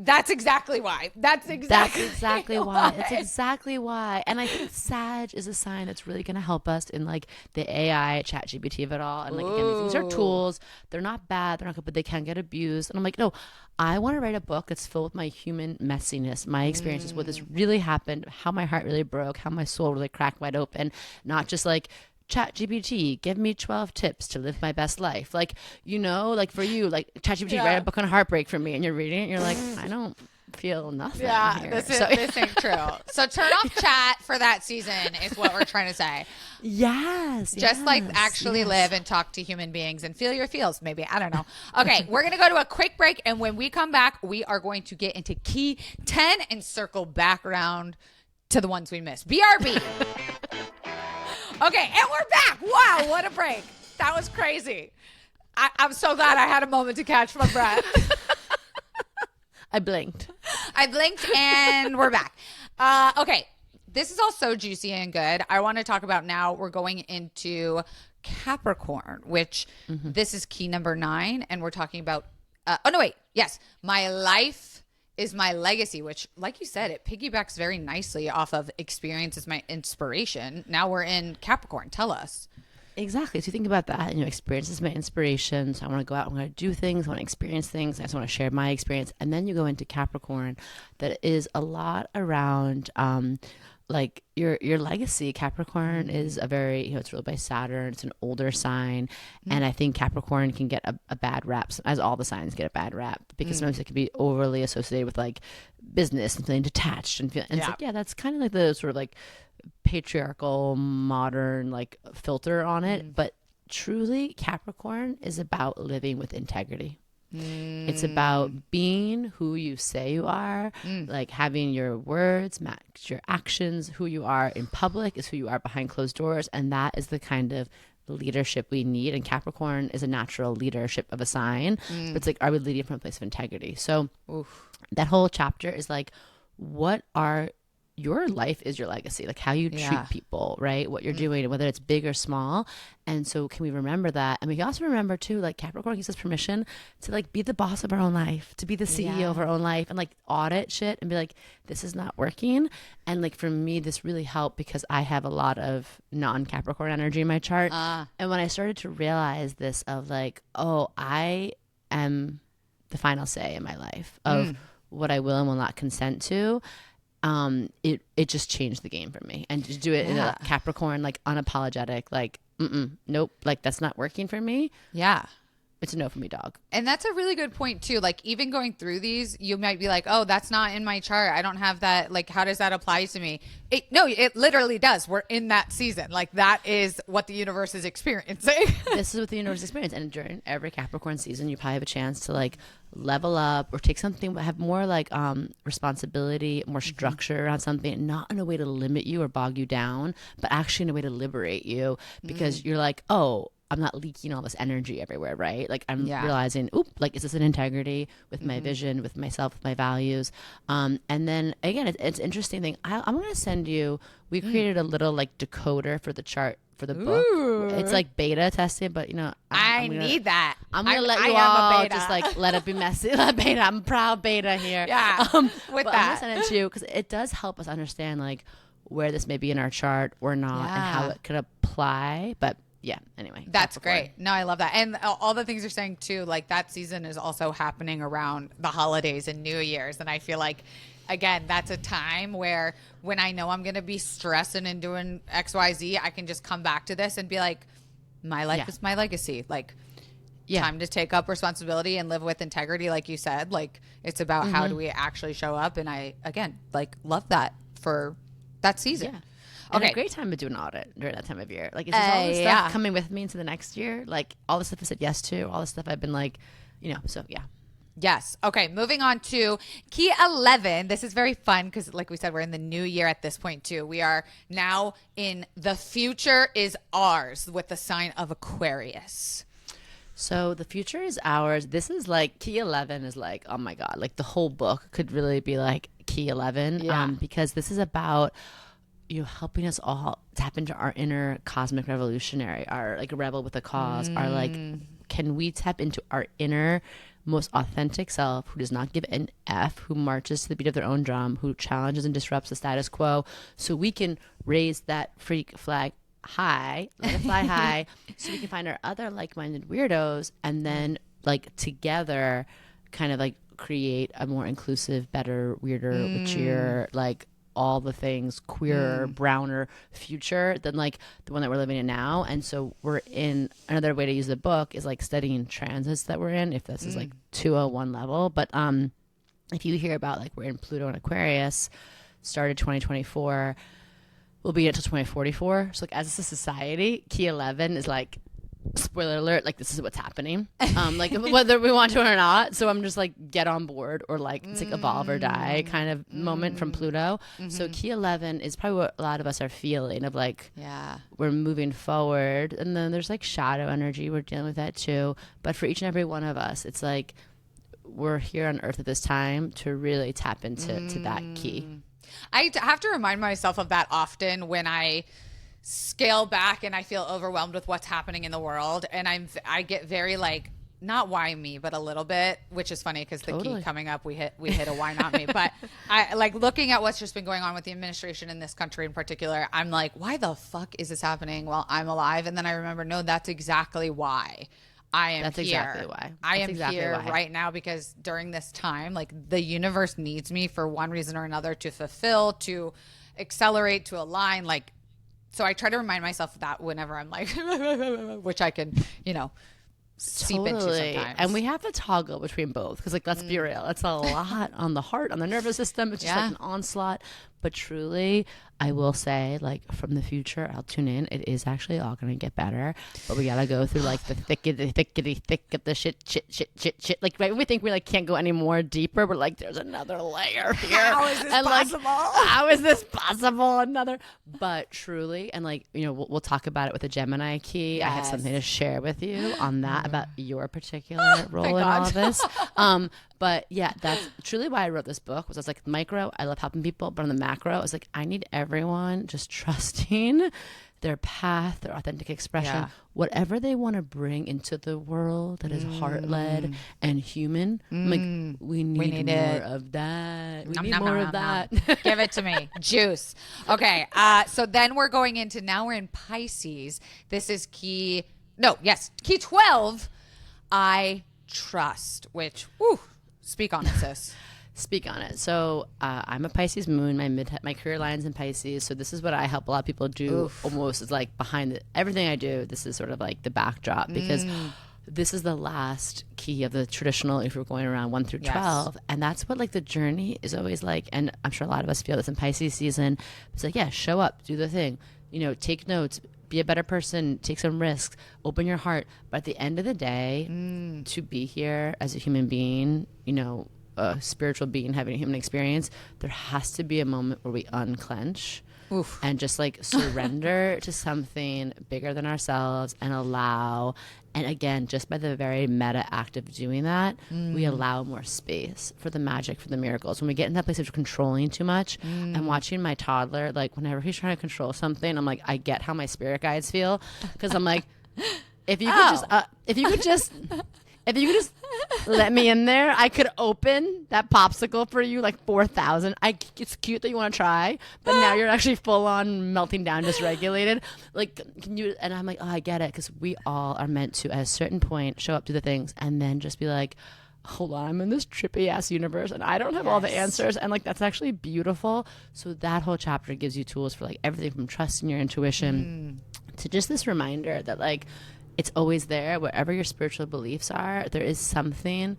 that's exactly why. That's exactly why. That's exactly why. And I think Sag is a sign that's really going to help us in like the AI, ChatGPT of it all. And like, again, these are tools. They're not bad. They're not good, but they can get abused. And I'm like, no, I want to write a book that's filled with my human messiness, my experiences, what this really happened, how my heart really broke, how my soul really cracked wide open, not just like, ChatGPT, give me 12 tips to live my best life. Like, you know, like for you, like ChatGPT, write a book on heartbreak for me, and you're reading it, and you're like, I don't feel nothing. Yeah, here. This ain't true. So turn off chat for that season is what we're trying to say. Yes. Just like actually live and talk to human beings and feel your feels, maybe. I don't know. Okay, we're going to go to a quick break, and when we come back, we are going to get into key 10 and circle back around to the ones we missed. BRB. Okay, and we're back. Wow, what a break. That was crazy. I'm so glad I had a moment to catch my breath. I blinked and we're back. Okay, this is all so juicy and good. I want to talk about now we're going into Capricorn, which this is key number 9. And we're talking about, my life is my legacy, which, like you said, it piggybacks very nicely off of experience is my inspiration. Now we're in Capricorn. Tell us. Exactly. So you think about that, and experience is my inspiration. So I want to go out, I want to do things, I want to experience things. I just want to share my experience. And then you go into Capricorn, that is a lot around like your legacy. Capricorn is a very, it's ruled by Saturn. It's an older sign. And I think Capricorn can get a bad rap, as all the signs get a bad rap, because sometimes it can be overly associated with like business and feeling detached and it's like, that's kind of like the sort of like patriarchal modern like filter on it. But truly Capricorn is about living with integrity. It's about being who you say you are, like having your words match your actions. Who you are in public is who you are behind closed doors, and that is the kind of leadership we need. And Capricorn is a natural leadership of a sign, but it's like, are we leading from a place of integrity? So that whole chapter is like, what are your life is your legacy, like how you treat people, right? What you're doing, whether it's big or small. And so can we remember that? And we can also remember too, like Capricorn gives us permission to like be the boss of our own life, to be the CEO of our own life, and like audit shit and be like, this is not working. And like for me, this really helped because I have a lot of non-Capricorn energy in my chart. And when I started to realize this of like, oh, I am the final say in my life of what I will and will not consent to, it just changed the game for me. And to do it in a Capricorn, like unapologetic, like nope, like that's not working for me. It's a no for me, dog. And that's a really good point too. Like even going through these, you might be like, oh, that's not in my chart. I don't have that. Like, how does that apply to me? No, it literally does. We're in that season. Like that is what the universe is experiencing. This is what the universe experiences. And during every Capricorn season, you probably have a chance to like level up or take something, have more like responsibility, more structure around something, not in a way to limit you or bog you down, but actually in a way to liberate you, because you're like, oh, I'm not leaking all this energy everywhere, right? Like I'm realizing, like, is this an integrity with my vision, with myself, with my values? And then again, it's an interesting thing. I'm going to send you, we created a little like decoder for the chart for the book. It's like beta tested, but I need that. I'm going to let you all just like let it be messy. Beta, I'm proud beta here. With that. I'm going to send it to you because it does help us understand like where this may be in our chart or not and how it could apply. But anyway, that's great. No, I love that. And all the things you're saying too, like that season is also happening around the holidays and New Year's. And I feel like again, that's a time where when I know I'm going to be stressing and doing XYZ, I can just come back to this and be like, my life is my legacy. Like, time to take up responsibility and live with integrity. Like you said, like it's about how do we actually show up. And I, again, like love that for that season. Yeah. And a great time to do an audit during that time of year. Like, is this all this stuff coming with me into the next year? Like, all the stuff I said yes to, all the stuff I've been like, so yeah. Yes. Okay. Moving on to key 11. This is very fun because, like we said, we're in the new year at this point too. We are now in the future is ours with the sign of Aquarius. So the future is ours. This is like key 11 is like, oh my God, like the whole book could really be like key 11 because this is about helping us all tap into our inner cosmic revolutionary, our like rebel with a cause, our like, can we tap into our inner most authentic self who does not give an F, who marches to the beat of their own drum, who challenges and disrupts the status quo, so we can raise that freak flag high, let it fly high, so we can find our other like-minded weirdos and then like together kind of like create a more inclusive, better, weirder, witchier, like all the things queerer, browner future than like the one that we're living in now. And so we're in another way to use the book is like studying transits that we're in, if this is like 201 level. But if you hear about like we're in Pluto and Aquarius, started 2024, we'll be until 2044. So like as a society, key 11 is like, spoiler alert, like this is what's happening, like whether we want to or not. So I'm just like, get on board, or like it's like evolve or die kind of moment from Pluto. So key 11 is probably what a lot of us are feeling of like, we're moving forward, and then there's like shadow energy, we're dealing with that too. But for each and every one of us, it's like we're here on earth at this time to really tap into to that key. I have to remind myself of that often when I scale back and I feel overwhelmed with what's happening in the world, and I get very like, not why me, but a little bit, which is funny because the key coming up, we hit a why not me. But I like looking at what's just been going on with the administration in this country in particular. I'm like, why the fuck is this happening while I'm alive? And then I remember, no, that's exactly why I am That's here. Exactly why. I am here right now because during this time, like the universe needs me for one reason or another to fulfill, to accelerate, to align, like. So I try to remind myself of that whenever I'm like, which I can, seep into sometimes. And we have to toggle between both because, like, let's be real. It's a lot on the heart, on the nervous system. It's just like an onslaught. But truly, I will say, like, from the future, I'll tune in. It is actually all going to get better. But we got to go through, like, the thick of the shit. Like, right? We think we, like, can't go any more deeper. We're like, there's another layer here. How is this possible? Like, how is this possible? Another. But truly, and, like, we'll talk about it with the Gemini key. Yes. I have something to share with you on that about your particular role in all of this. But yeah, that's truly why I wrote this book. Was I was like, micro, I love helping people, but on the macro, I was like, I need everyone just trusting their path, their authentic expression, whatever they want to bring into the world that is heart-led and human. I'm like, we need more of that. We need more of that. Give it to me. Juice. Okay. So then we're going into, now we're in Pisces. This is key 12. I trust, which, speak on it, sis. Speak on it. So I'm a Pisces moon. My career line's in Pisces. So this is what I help a lot of people do. Almost is like behind everything I do. This is sort of like the backdrop because this is the last key of the traditional. If we're going around 1 through 12, and that's what like the journey is always like. And I'm sure a lot of us feel this in Pisces season. It's like, show up, do the thing. Take notes. Be a better person, take some risks, open your heart. But at the end of the day, to be here as a human being, a spiritual being having a human experience, there has to be a moment where we unclench and just like surrender to something bigger than ourselves and allow. And again, just by the very meta act of doing that, we allow more space for the magic, for the miracles. When we get in that place of controlling too much, I'm watching my toddler, like whenever he's trying to control something, I'm like, I get how my spirit guides feel. Because I'm like, if you could just let me in there, I could open that popsicle for you like 4,000. It's cute that you want to try, but now you're actually full on melting down, dysregulated. Like, can you? And I'm like, I get it, because we all are meant to, at a certain point, show up, do the things, and then just be like, hold on, I'm in this trippy ass universe and I don't have all the answers. And like, that's actually beautiful. So that whole chapter gives you tools for like everything from trusting your intuition to just this reminder that like, it's always there. Wherever your spiritual beliefs are, there is something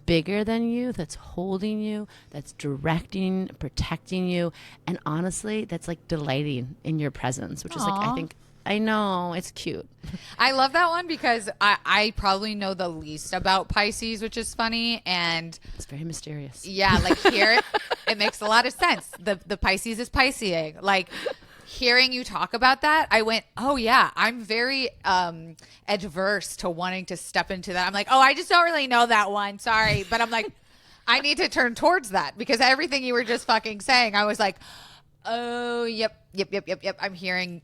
bigger than you that's holding you, that's directing, protecting you. And honestly, that's like delighting in your presence, which is like, I know, it's cute. I love that one because I probably know the least about Pisces, which is funny. And it's very mysterious. Yeah, like here, it makes a lot of sense. The Pisces is Pisceing. Like, hearing you talk about that, I went, oh yeah, I'm very adverse to wanting to step into that. I'm like, oh, I just don't really know that one. Sorry. But I'm like, I need to turn towards that because everything you were just fucking saying, I was like, oh, yep. I'm hearing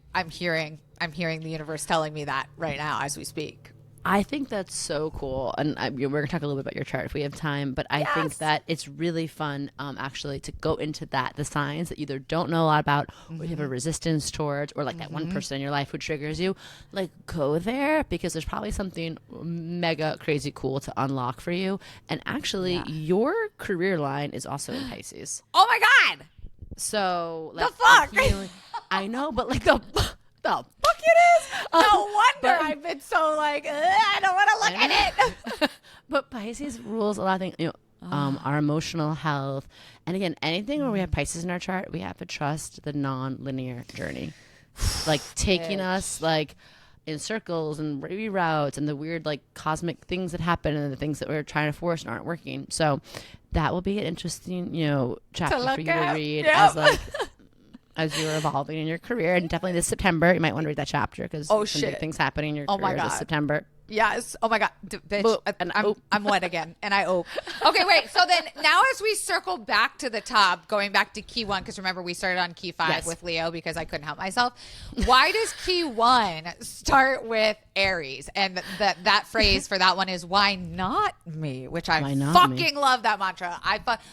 the universe telling me that right now as we speak. I think that's so cool. And we're going to talk a little bit about your chart if we have time. But I think that it's really fun, actually, to go into the signs that you either don't know a lot about or you have a resistance towards, or like that one person in your life who triggers you. Like, go there because there's probably something mega crazy cool to unlock for you. And actually, your career line is also in Pisces. Oh, my God. So, like, the fuck? I know, but like the fuck it is. No wonder I've been so like, I don't want to look at it. But Pisces rules a lot of things, you know, our emotional health. And again, anything where we have Pisces in our chart, we have to trust the non-linear journey. Like taking us like in circles and reroutes and the weird like cosmic things that happen and the things that we're trying to force and aren't working. So that will be an interesting, you know, chapter for you to read as like as you're evolving in your career. And definitely this September, you might want to read that chapter because some big things happening in your career this September. Yes. Oh my God, bitch. I'm wet again, and I ope. Okay, wait. So then now, as we circle back to the top, going back to key 1, because remember we started on key 5 with Leo because I couldn't help myself. Why does key 1 start with Aries? And that phrase for that one is "Why not me?" Which I fucking love that mantra.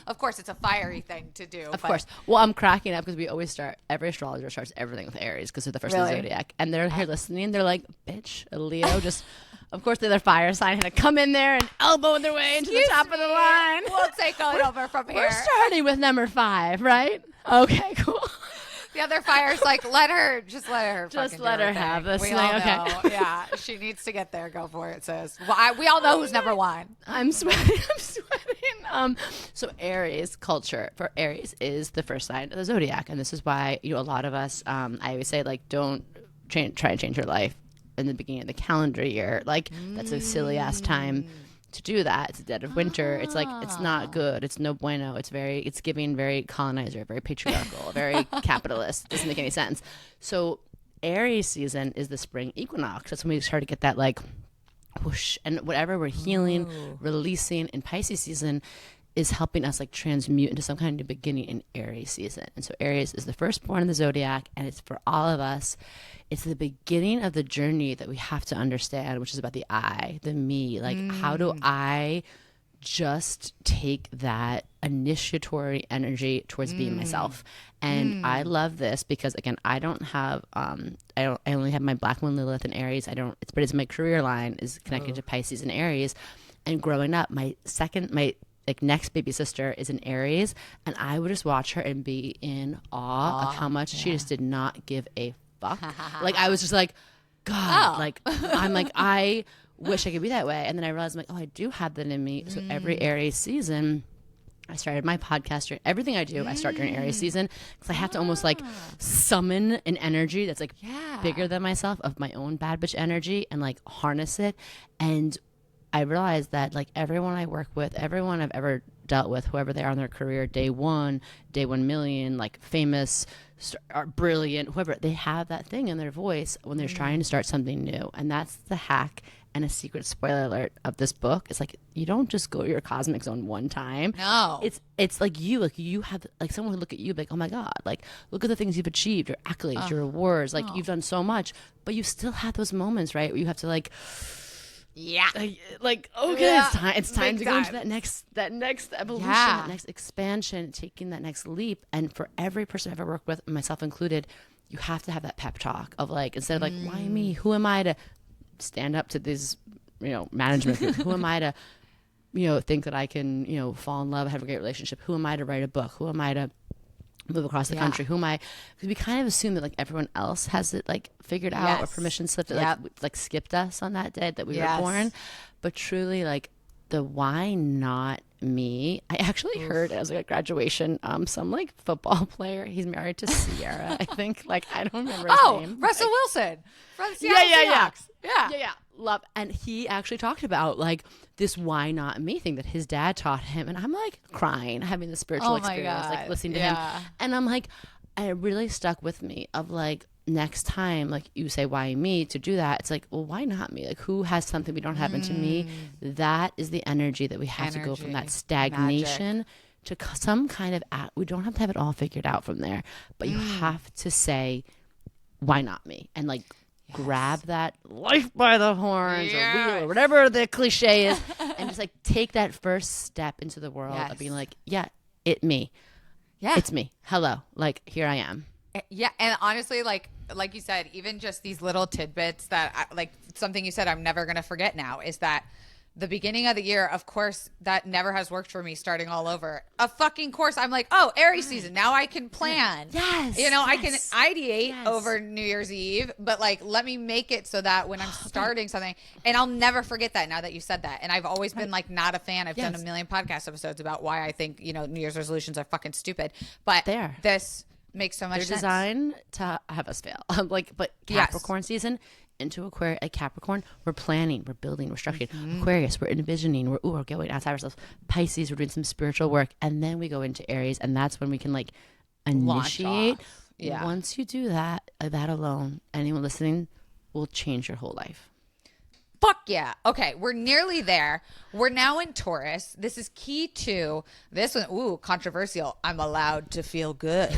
Of course, it's a fiery thing to do. Of course. Well, I'm cracking up because we always every astrologer starts everything with Aries because they're the first of the zodiac, and they're here listening. They're like, "Bitch, a Leo just." Of course, the other fire sign had to come in there and elbow their way into the top of the line. We'll take it over from here. We're starting with number 5, right? Okay, cool. The other fire's like, let her just let her have this thing. Okay. Yeah, she needs to get there. Go for it, sis. Well, we all know who's number 1. I'm sweating. So Aries culture for Aries is the first sign of the zodiac, and this is why a lot of us. I always say like, don't try and change your life in the beginning of the calendar year. Like that's a silly ass time to do that. It's the dead of winter. It's like, it's not good. It's no bueno. It's giving very colonizer, very patriarchal, very capitalist. It doesn't make any sense. So Aries season is the spring equinox. That's when we start to get that like whoosh, and whatever we're healing, releasing in Pisces season is helping us like transmute into some kind of new beginning in Aries season. And so Aries is the firstborn in the zodiac, and it's for all of us. It's the beginning of the journey that we have to understand, which is about the I, the me. Like, how do I just take that initiatory energy towards being myself? And I love this because, again, I only have my Black Moon Lilith in Aries. But it's my career line is connected to Pisces and Aries. And growing up, my next baby sister is in Aries, and I would just watch her and be in awe of how much she just did not give a fuck. Like, I was just like, God, like, I'm like, I wish I could be that way. And then I realized, I'm like, oh, I do have that in me. So every Aries season, I started my podcast. Everything I do, I start during Aries season because I have to almost like summon an energy that's like bigger than myself, of my own bad bitch energy, and like harness it. And I realized that like everyone I work with, everyone I've ever dealt with, whoever they are in their career, day 1 million, like famous, brilliant, whoever, they have that thing in their voice when they're trying to start something new. And that's the hack and a secret spoiler alert of this book. It's like, you don't just go to your cosmic zone one time. No. It's like you have, like someone would look at you like, oh my God, like look at the things you've achieved, your accolades, your awards, like you've done so much, but you still have those moments, right? Where you have to like, okay, it's time to go into that next evolution, that next expansion, taking that next leap. And for every person I've ever worked with, myself included, you have to have that pep talk of like, instead of like, why me? Who am I to stand up to these, management groups? Who am I to think that I can, fall in love, have a great relationship? Who am I to write a book? Who am I to move across the country? Who am I? Because we kind of assume that like everyone else has it like figured out or permission slipped it, like skipped us on that day that we were born. But truly, like the why not me? I actually heard as like at graduation, some like football player. He's married to Sierra, I think. Like I don't remember his name. Russell Wilson from Seattle Seahawks. Yeah. Love. And he actually talked about like this why not me thing that his dad taught him. And I'm like crying, having the spiritual experience, like listening to him. And I'm like, it really stuck with me of like, next time like you say why me to do that, it's like, well, why not me? Like who has something we don't have? And to me, that is the energy that we have to go from that stagnation to some kind of we don't have to have it all figured out from there, but you have to say why not me, and like grab that life by the horns or wheel or whatever the cliche is, and just like take that first step into the world of being like, it's me, hello, like here I am. Yeah, and honestly, like you said, even just these little tidbits that, like something you said I'm never going to forget now is that the beginning of the year, of course, that never has worked for me starting all over. A fucking course, I'm like, oh, Aries season. Now I can plan. Yes. I can ideate over New Year's Eve, but like, let me make it so that when I'm starting something, and I'll never forget that now that you said that. And I've always been like, not a fan. I've done a million podcast episodes about why I think, New Year's resolutions are fucking stupid. But this makes so much sense. They're designed to have us fail. But Capricorn season into Aquarius, like Capricorn, we're planning, we're building, we're structuring. Aquarius, we're envisioning, we're going outside ourselves. Pisces, we're doing some spiritual work, and then we go into Aries, and that's when we can like initiate. Once you do that, that alone, anyone listening will change your whole life. Fuck yeah. Okay, we're nearly there. We're now in Taurus. This is key to this one. Ooh, controversial. I'm allowed to feel good.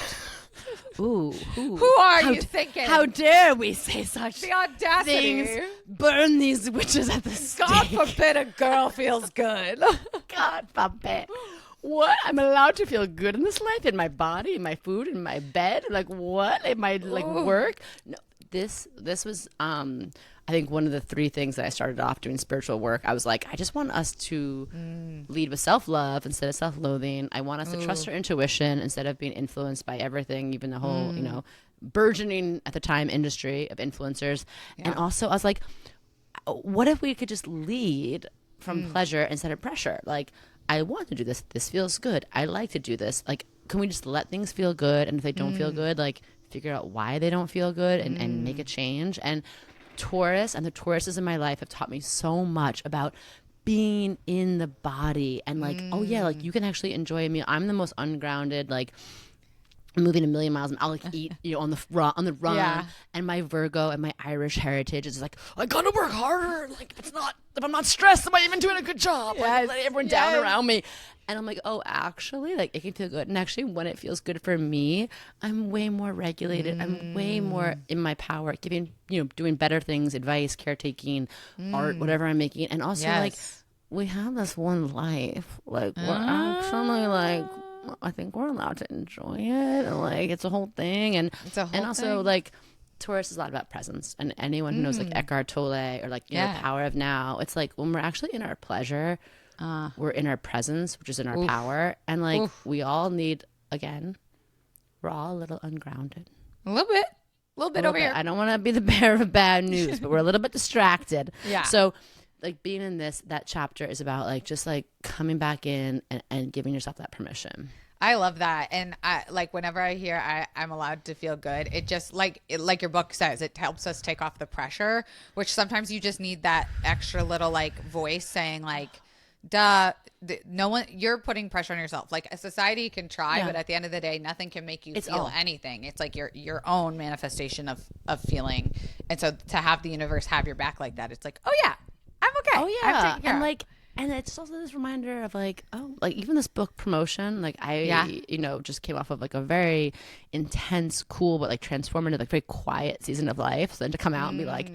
Ooh. Who are you thinking? How dare we say such the audacity? Things? Burn these witches at the stake. God forbid a girl feels good. God forbid. What? I'm allowed to feel good in this life, in my body, in my food, in my bed. Like what? In my work? No. This was I think one of the 3 things that I started off doing spiritual work. I was like, I just want us to lead with self-love instead of self-loathing. I want us to trust our intuition instead of being influenced by everything, even the whole, burgeoning at the time industry of influencers. And also I was like, what if we could just lead from pleasure instead of pressure? Like, I want to do this. This feels good. I like to do this. Like, can we just let things feel good? And if they don't feel good, like figure out why they don't feel good and make a change. And Taurus and the Tauruses in my life have taught me so much about being in the body and like, oh yeah, like you can actually enjoy a meal. I'm the most ungrounded, like moving a million miles and I'll like eat, on the run. Yeah. And my Virgo and my Irish heritage is like, I gotta work harder. Like if I'm not stressed, am I even doing a good job? Like letting everyone down around me. And I'm like, oh, actually, like it can feel good. And actually, when it feels good for me, I'm way more regulated. I'm way more in my power, giving, doing better things, advice, caretaking, art, whatever I'm making. And also, like, we have this one life. Like, we're actually like, I think we're allowed to enjoy it. And like, it's a whole thing. And also, like, Taurus is a lot about presence. And anyone who knows like Eckhart Tolle or like, the power of now, it's like when we're actually in our pleasure, we're in our presence, which is in our power. And like we all need, again, we're all a little ungrounded. A little bit over here. I don't want to be the bearer of bad news, but we're a little bit distracted. Yeah. So like being in that chapter is about like just like coming back in and giving yourself that permission. I love that. And I like whenever I hear I'm allowed to feel good, it just like your book says, it helps us take off the pressure, which sometimes you just need that extra little like voice saying like, no one, you're putting pressure on yourself. Like a society can try, but at the end of the day, nothing can make you feel anything. It's like your own manifestation of feeling. And so to have the universe have your back like that, it's like, oh yeah, I'm okay. Oh yeah. I'm taken care of. And it's also this reminder of like, oh, like even this book promotion, like I, just came off of like a very intense, cool, but like transformative, like very quiet season of life. So then to come out and be like,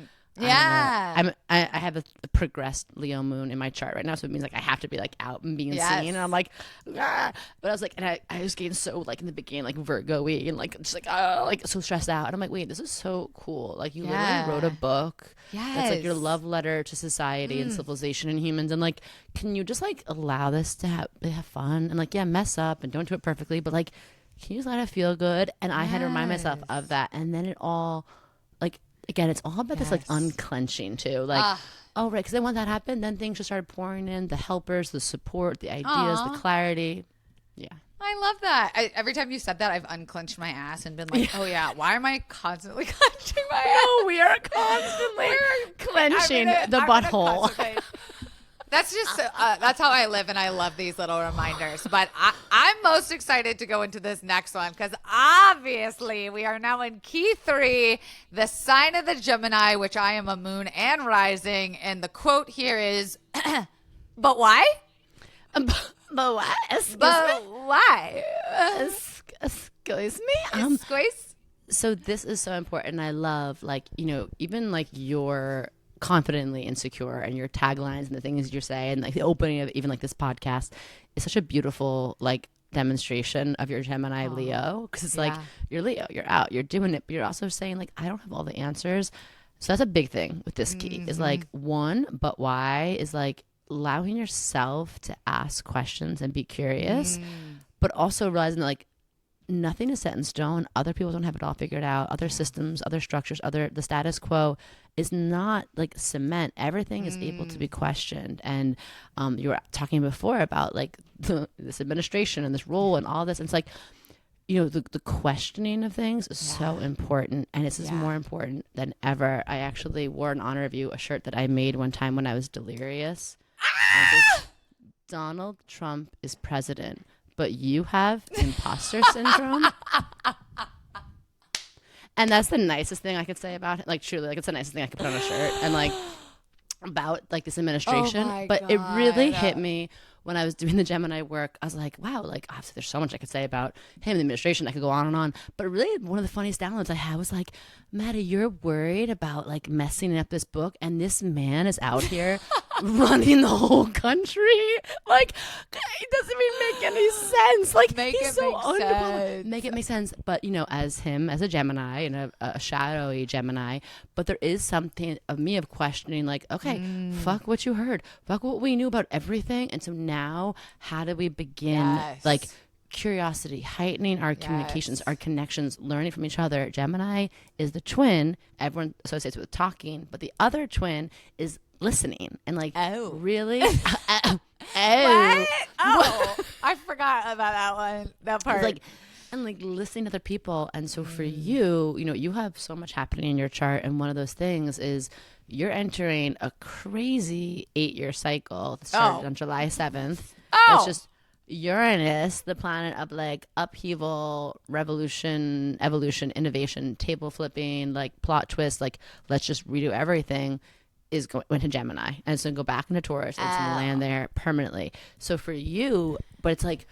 I have a progressed Leo moon in my chart right now, so it means like I have to be like out and being seen, and I'm like, ah. But I was like, and I was getting so like in the beginning like Virgo-y and like just like like so stressed out, and I'm like, wait, this is so cool. Like you literally wrote a book that's like your love letter to society and civilization and humans, and like, can you just like allow this to have fun and like mess up and don't do it perfectly, but like, can you just let it feel good? And I had to remind myself of that, and then it all like. Again, it's all about this like unclenching too. Like, oh, right. Because then when that happened, then things just started pouring in, the helpers, the support, the ideas, the clarity. Yeah. I love that. Every time you said that, I've unclenched my ass and been like, oh, yeah, why am I constantly clenching my ass? No, we are constantly clenching the butthole. That's just that's how I live, and I love these little reminders. But I'm most excited to go into this next one because obviously we are now in key 3, the sign of the Gemini, which I am a moon and rising. And the quote here is, but why? But why? Why? Excuse me? Excuse? So this is so important. I love like, even like your confidently insecure and your taglines and the things you say and like the opening of even like this podcast is such a beautiful like demonstration of your Gemini Leo, because it's like you're Leo, you're out, you're doing it, but you're also saying like I don't have all the answers. So that's a big thing with this key is like one, but why is like allowing yourself to ask questions and be curious, but also realizing that like nothing is set in stone. Other people don't have it all figured out. Other systems, other structures, the status quo is not like cement. Everything is able to be questioned. And you were talking before about like this administration and this role and all this. And it's like, the questioning of things is so important. And this is more important than ever. I actually wore in honor of you a shirt that I made one time when I was delirious. Donald Trump is president, but you have imposter syndrome. And that's the nicest thing I could say about it. Like, truly, like, it's the nicest thing I could put on a shirt. And, like, about, like, this administration. But it really hit me when I was doing the Gemini work. I was like, wow, like, obviously there's so much I could say about him and the administration. I could go on and on. But really, one of the funniest downloads I had was like, Maddie, you're worried about, like, messing up this book. And this man is out here running the whole country. Like, it doesn't even make any sense. Like, he's so unbelievable. Make it make sense. But, as him, as a Gemini and a shadowy Gemini, but there is something of me of questioning, like, okay, fuck what you heard. Fuck what we knew about everything. And so now, how do we begin, like, curiosity, heightening our communications, our connections, learning from each other? Gemini is the twin. Everyone associates with talking, but the other twin is listening and like, really? What? Oh, I forgot about that one. That part. Like, and like listening to other people. And so for you, you have so much happening in your chart. And one of those things is you're entering a crazy 8-year cycle that started on July 7th. It's just Uranus, the planet of like upheaval, revolution, evolution, innovation, table flipping, like plot twist, like let's just redo everything, went to Gemini, and it's gonna go back into Taurus. And it's gonna land there permanently. So for you, but it's like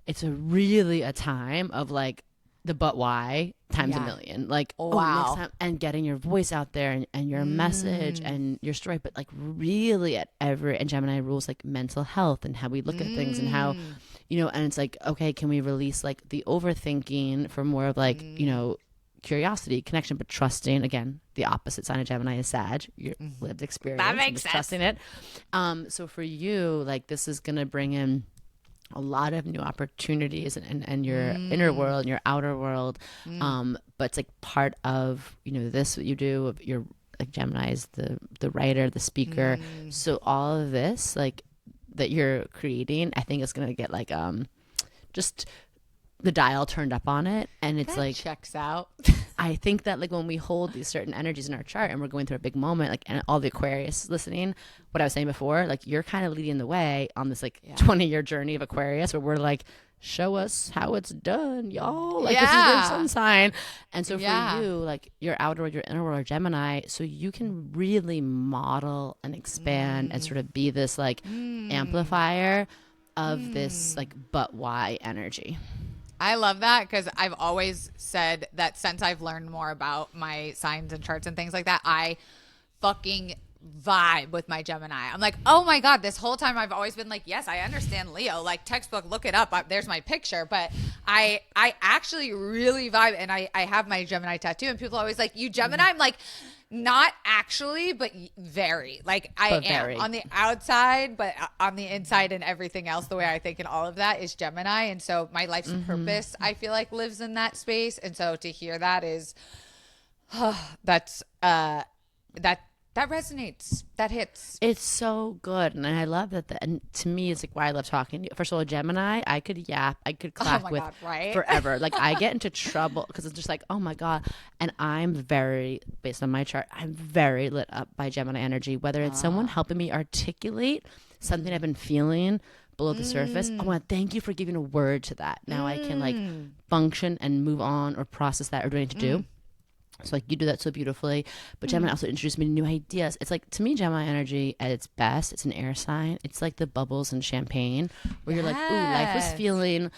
it's really a time of like the but why times a million. Like next time, and getting your voice out there and your message and your story, but like really and Gemini rules like mental health and how we look at things and how and it's like, okay, can we release like the overthinking for more of like curiosity, connection, but trusting. Again, the opposite sign of Gemini is Sag, your lived experience. That makes sense. Trusting it. So for you, like this is gonna bring in a lot of new opportunities and your inner world and your outer world. But it's like part of this what you do. Of your like Gemini is the writer, the speaker. So all of this like that you're creating, I think is gonna get like just the dial turned up on it, and it's that like checks out. I think that like when we hold these certain energies in our chart and we're going through a big moment, like, and all the Aquarius listening, what I was saying before, like you're kind of leading the way on this like 20-year journey of Aquarius, where we're like, show us how it's done, y'all. Like this is your sun sign. And so for you, like your outer world, your inner world are Gemini, so you can really model and expand and sort of be this like amplifier of this like but why energy. I love that, because I've always said that since I've learned more about my signs and charts and things like that, I fucking vibe with my Gemini. I'm like, oh my God, this whole time I've always been like, yes, I understand Leo, like textbook, look it up. There's my picture. But I actually really vibe, and I have my Gemini tattoo, and people are always like, you Gemini? I'm like, not actually, but very. Like I am on the outside, but on the inside and everything else, the way I think and all of that is Gemini. And so my life's purpose, I feel like, lives in that space. And so to hear that is, that resonates. That hits. It's so good. And I love that. And to me, it's like why I love talking to you. First of all, Gemini, I could clap with forever. Like I get into trouble because it's just like, oh my God. And I'm very, based on my chart, I'm very lit up by Gemini energy. Whether it's someone helping me articulate something I've been feeling below the surface, I want to thank you for giving a word to that. Now I can like function and move on or process that or do what I need to do. So like you do that so beautifully, but Gemini also introduced me to new ideas. It's like, to me, Gemini energy at its best, it's an air sign. It's like the bubbles in champagne where you're like, ooh, life was feeling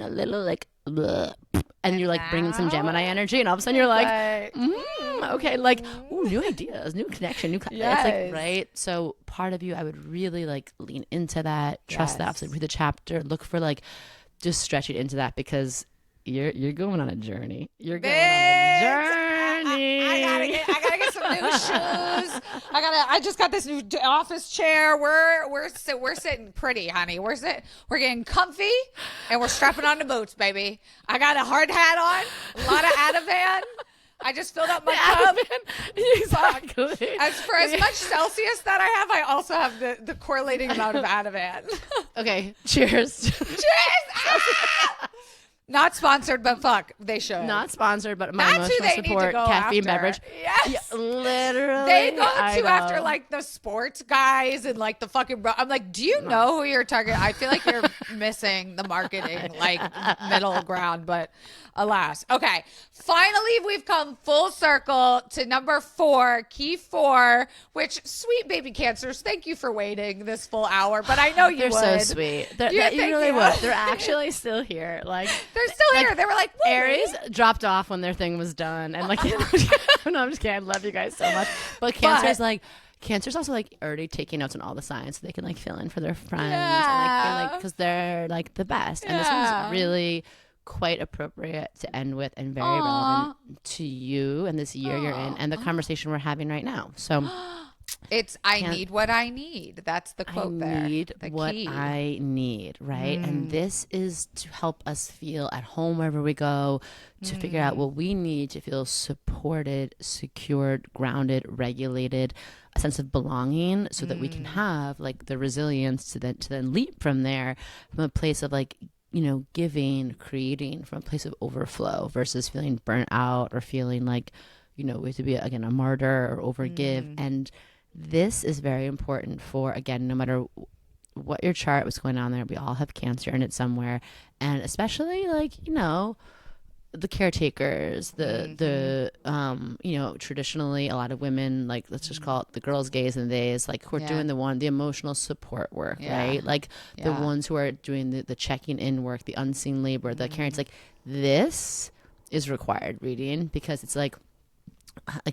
a little like, bleh. And you're like bringing some Gemini energy, and all of a sudden you're like, okay, like, ooh, new ideas, new connection, it's like, right? So part of you, I would really like lean into that, trust that, obviously read the chapter, look for like, just stretch it into that because you're going on a journey. You're going on a journey. I gotta get some new shoes. I just got this new office chair. We're sitting pretty, honey. We're getting comfy, and we're strapping on the boots, baby. I got a hard hat on, a lot of Ativan. I just filled up my cup. Exactly. As much Celsius that I have, I also have the correlating amount of Ativan. Okay, cheers. Cheers! Ah! Not sponsored, but fuck, they should. Not sponsored, but my emotional support, caffeine beverage. Yes. Yeah, literally. They go to after like the sports guys and like the fucking, I'm like, do you know who you're targeting? I feel like you're missing the marketing, like middle ground, but alas. Okay. Finally, we've come full circle to number 4, key 4, which sweet baby Cancers, thank you for waiting this full hour, but I know you would. They're so sweet. You really would. They're actually still here. Like, they're still here. They were like, Aries dropped off when their thing was done. And like, no, I'm just kidding. I love you guys so much. But Cancer's also like already taking notes on all the signs so they can like fill in for their friends. And like, because they're like the best. And this one's really quite appropriate to end with and very relevant to you and this year you're in and the conversation we're having right now. So it's I need what I need. That's the quote there. I need what I need, right? And this is to help us feel at home wherever we go, to figure out what we need to feel supported, secured, grounded, regulated, a sense of belonging so that we can have like the resilience to then leap from there from a place of like, you know, giving, creating from a place of overflow versus feeling burnt out or feeling like, you know, we have to be, again, a martyr or overgive. And this is very important for, again, no matter what your chart, what's going on there, we all have Cancer in it somewhere. And especially like, you know, the caretakers, the you know, traditionally a lot of women, like let's just call it the girls, gays and theys, like who are doing the emotional support work, right? Like the ones who are doing the checking in work, the unseen labor, the caring. It's like this is required reading because it's like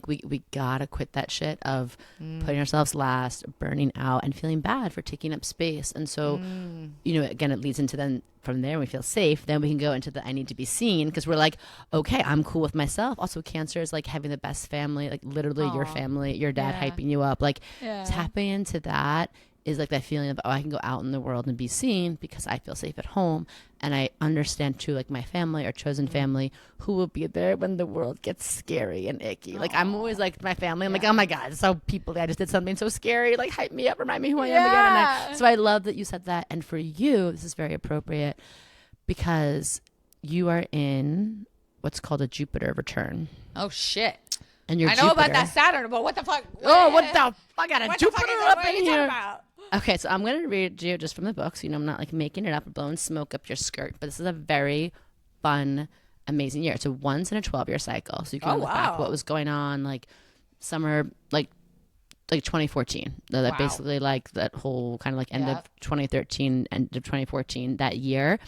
we gotta quit that shit of putting ourselves last, burning out, and feeling bad for taking up space. And so, you know, again, it leads into then from there we feel safe. Then we can go into the I need to be seen because we're like, okay, I'm cool with myself. Also, Cancer is like having the best family, like literally your family, your dad hyping you up, like tapping into that is like that feeling of, oh, I can go out in the world and be seen because I feel safe at home. And I understand too, like my family, our chosen family, who will be there when the world gets scary and icky. Like I'm always like my family. I'm like, oh my God, so people, I just did something so scary. Like hype me up, remind me who I am again. So I love that you said that. And for you, this is very appropriate because you are in what's called a Jupiter return. Oh shit. And I know about that Saturn, but what the fuck? What the fuck? I got a Jupiter up in here. About? Okay, so I'm going to read you just from the book. So, you know, I'm not like making it up or blowing smoke up your skirt, but this is a very fun, amazing year. It's a once in a 12-year cycle. So you can look back what was going on like summer, like 2014. That basically like that whole kind of like end of 2013, end of 2014, that year.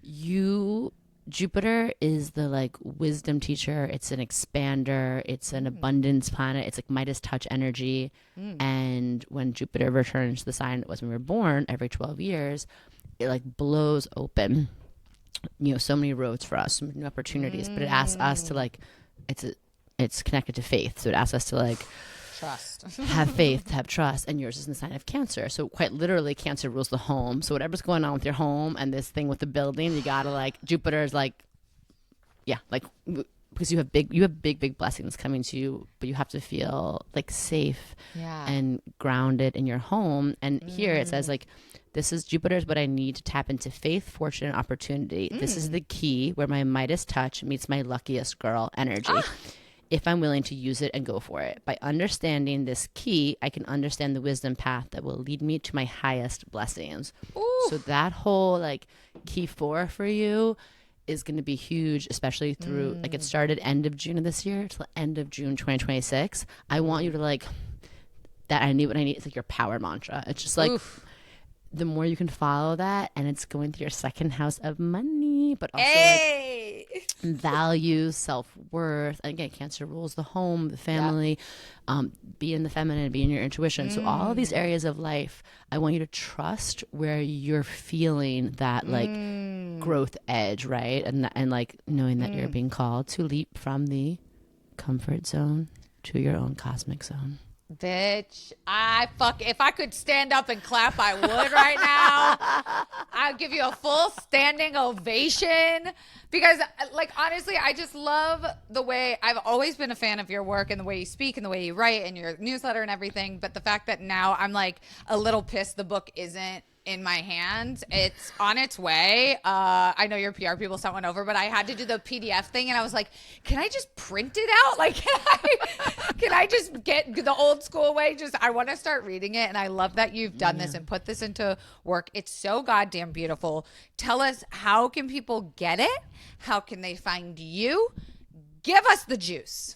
You Jupiter is the like wisdom teacher. It's an expander. It's an abundance planet. It's like Midas touch energy. And when Jupiter returns to the sign it was when we were born every 12 years, it like blows open, so many roads for us, so many new opportunities. But it asks us to like, it's connected to faith. So it asks us to like trust, have faith, have trust. And yours is in the sign of Cancer. So quite literally, Cancer rules the home. So whatever's going on with your home and this thing with the building, you gotta like, Jupiter is like, because you have big blessings coming to you, but you have to feel like safe and grounded in your home. And here it says like, this is Jupiter's what I need to tap into faith, fortune, and opportunity. This is the key where my Midas touch meets my luckiest girl energy. If I'm willing to use it and go for it. By understanding this key, I can understand the wisdom path that will lead me to my highest blessings. Ooh. So that whole like key 4 for you is going to be huge, especially through like it started end of June of this year till end of June 2026. I want you to like that. I need what I need. It's like your power mantra. It's just like the more you can follow that, and it's going through your second house of money, but also like values, self-worth. And again, Cancer rules the home, the family, be in the feminine, be in your intuition. So all of these areas of life, I want you to trust where you're feeling that like growth edge, right? And like knowing that you're being called to leap from the comfort zone to your own cosmic zone. Bitch, if I could stand up and clap, I would right now. I'd give you a full standing ovation because, like, honestly, I just love the way I've always been a fan of your work and the way you speak and the way you write and your newsletter and everything. But the fact that now I'm like a little pissed the book isn't in my hands. It's on its way. I know your PR people sent one over, but I had to do the PDF thing and I was like, can I just print it out? Like, can I just get the old school way? I want to start reading it. And I love that you've done this and put this into work. It's so goddamn beautiful. Tell us, how can people get it? How can they find you? Give us the juice.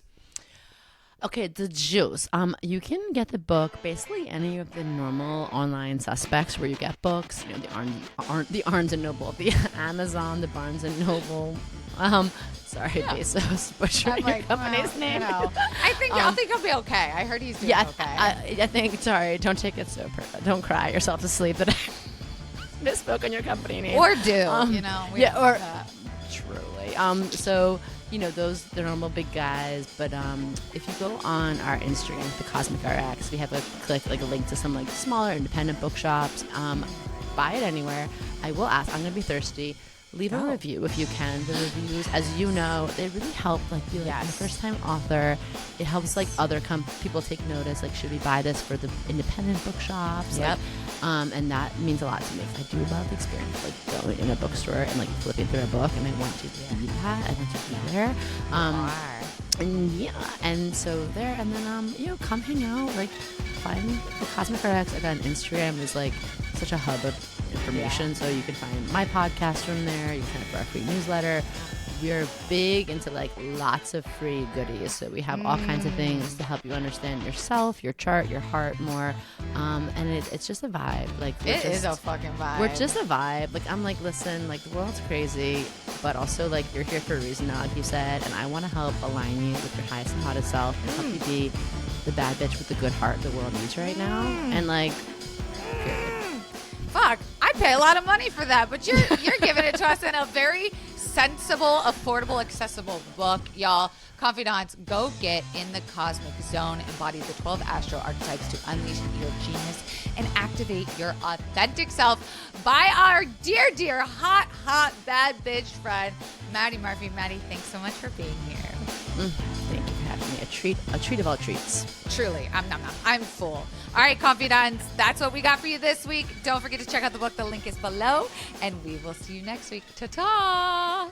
Okay, the juice. You can get the book basically any of the normal online suspects where you get books. The Barnes and Noble, the Amazon, the Barnes and Noble. Bezos butchering your company's name. I think I'll be okay. I heard he's doing okay. I think. Sorry, don't take it so perfect. Don't cry yourself to sleep that I misspoke on your company name. Or do truly. So. Those the normal big guys, but if you go on our Instagram, the Cosmic RX, we have a link to some like smaller independent bookshops. Buy it anywhere. I will ask. I'm gonna be thirsty. Leave a review if you can. The reviews, as you know, they really help. Like, be like, I'm a first-time author. It helps like other people take notice. Like, should we buy this for the independent bookshops? Yep. And that means a lot to me. I do love the experience, like going in a bookstore and like flipping through a book, and I want to be that. I want to be there. And so there, and then come hang out. Like, find the Cosmic RX. I got an Instagram is like such a hub of information, so you can find my podcast from there. You can sign up for our free newsletter. We are big into like lots of free goodies, so we have all kinds of things to help you understand yourself, your chart, your heart more, and it's just a vibe. Like, it is a fucking vibe. We're just a vibe. Like, I'm like, listen, like, the world's crazy, but also like you're here for a reason now, like you said, and I want to help align you with your highest and hottest self and help you be the bad bitch with the good heart the world needs right now. And like, period. Fuck, I pay a lot of money for that, but you're giving it to us in a very sensible, affordable, accessible book, y'all. Confidants, go get In the Cosmic Zone, embody the 12 astro archetypes to unleash your genius and activate your authentic self by our dear, dear, hot, bad bitch friend, Madi Murphy. Madi, thanks so much for being here. Thank you for having me. A treat of all treats. Truly, I'm full. All right, confidants, that's what we got for you this week. Don't forget to check out the book. The link is below, and we will see you next week. Ta-ta!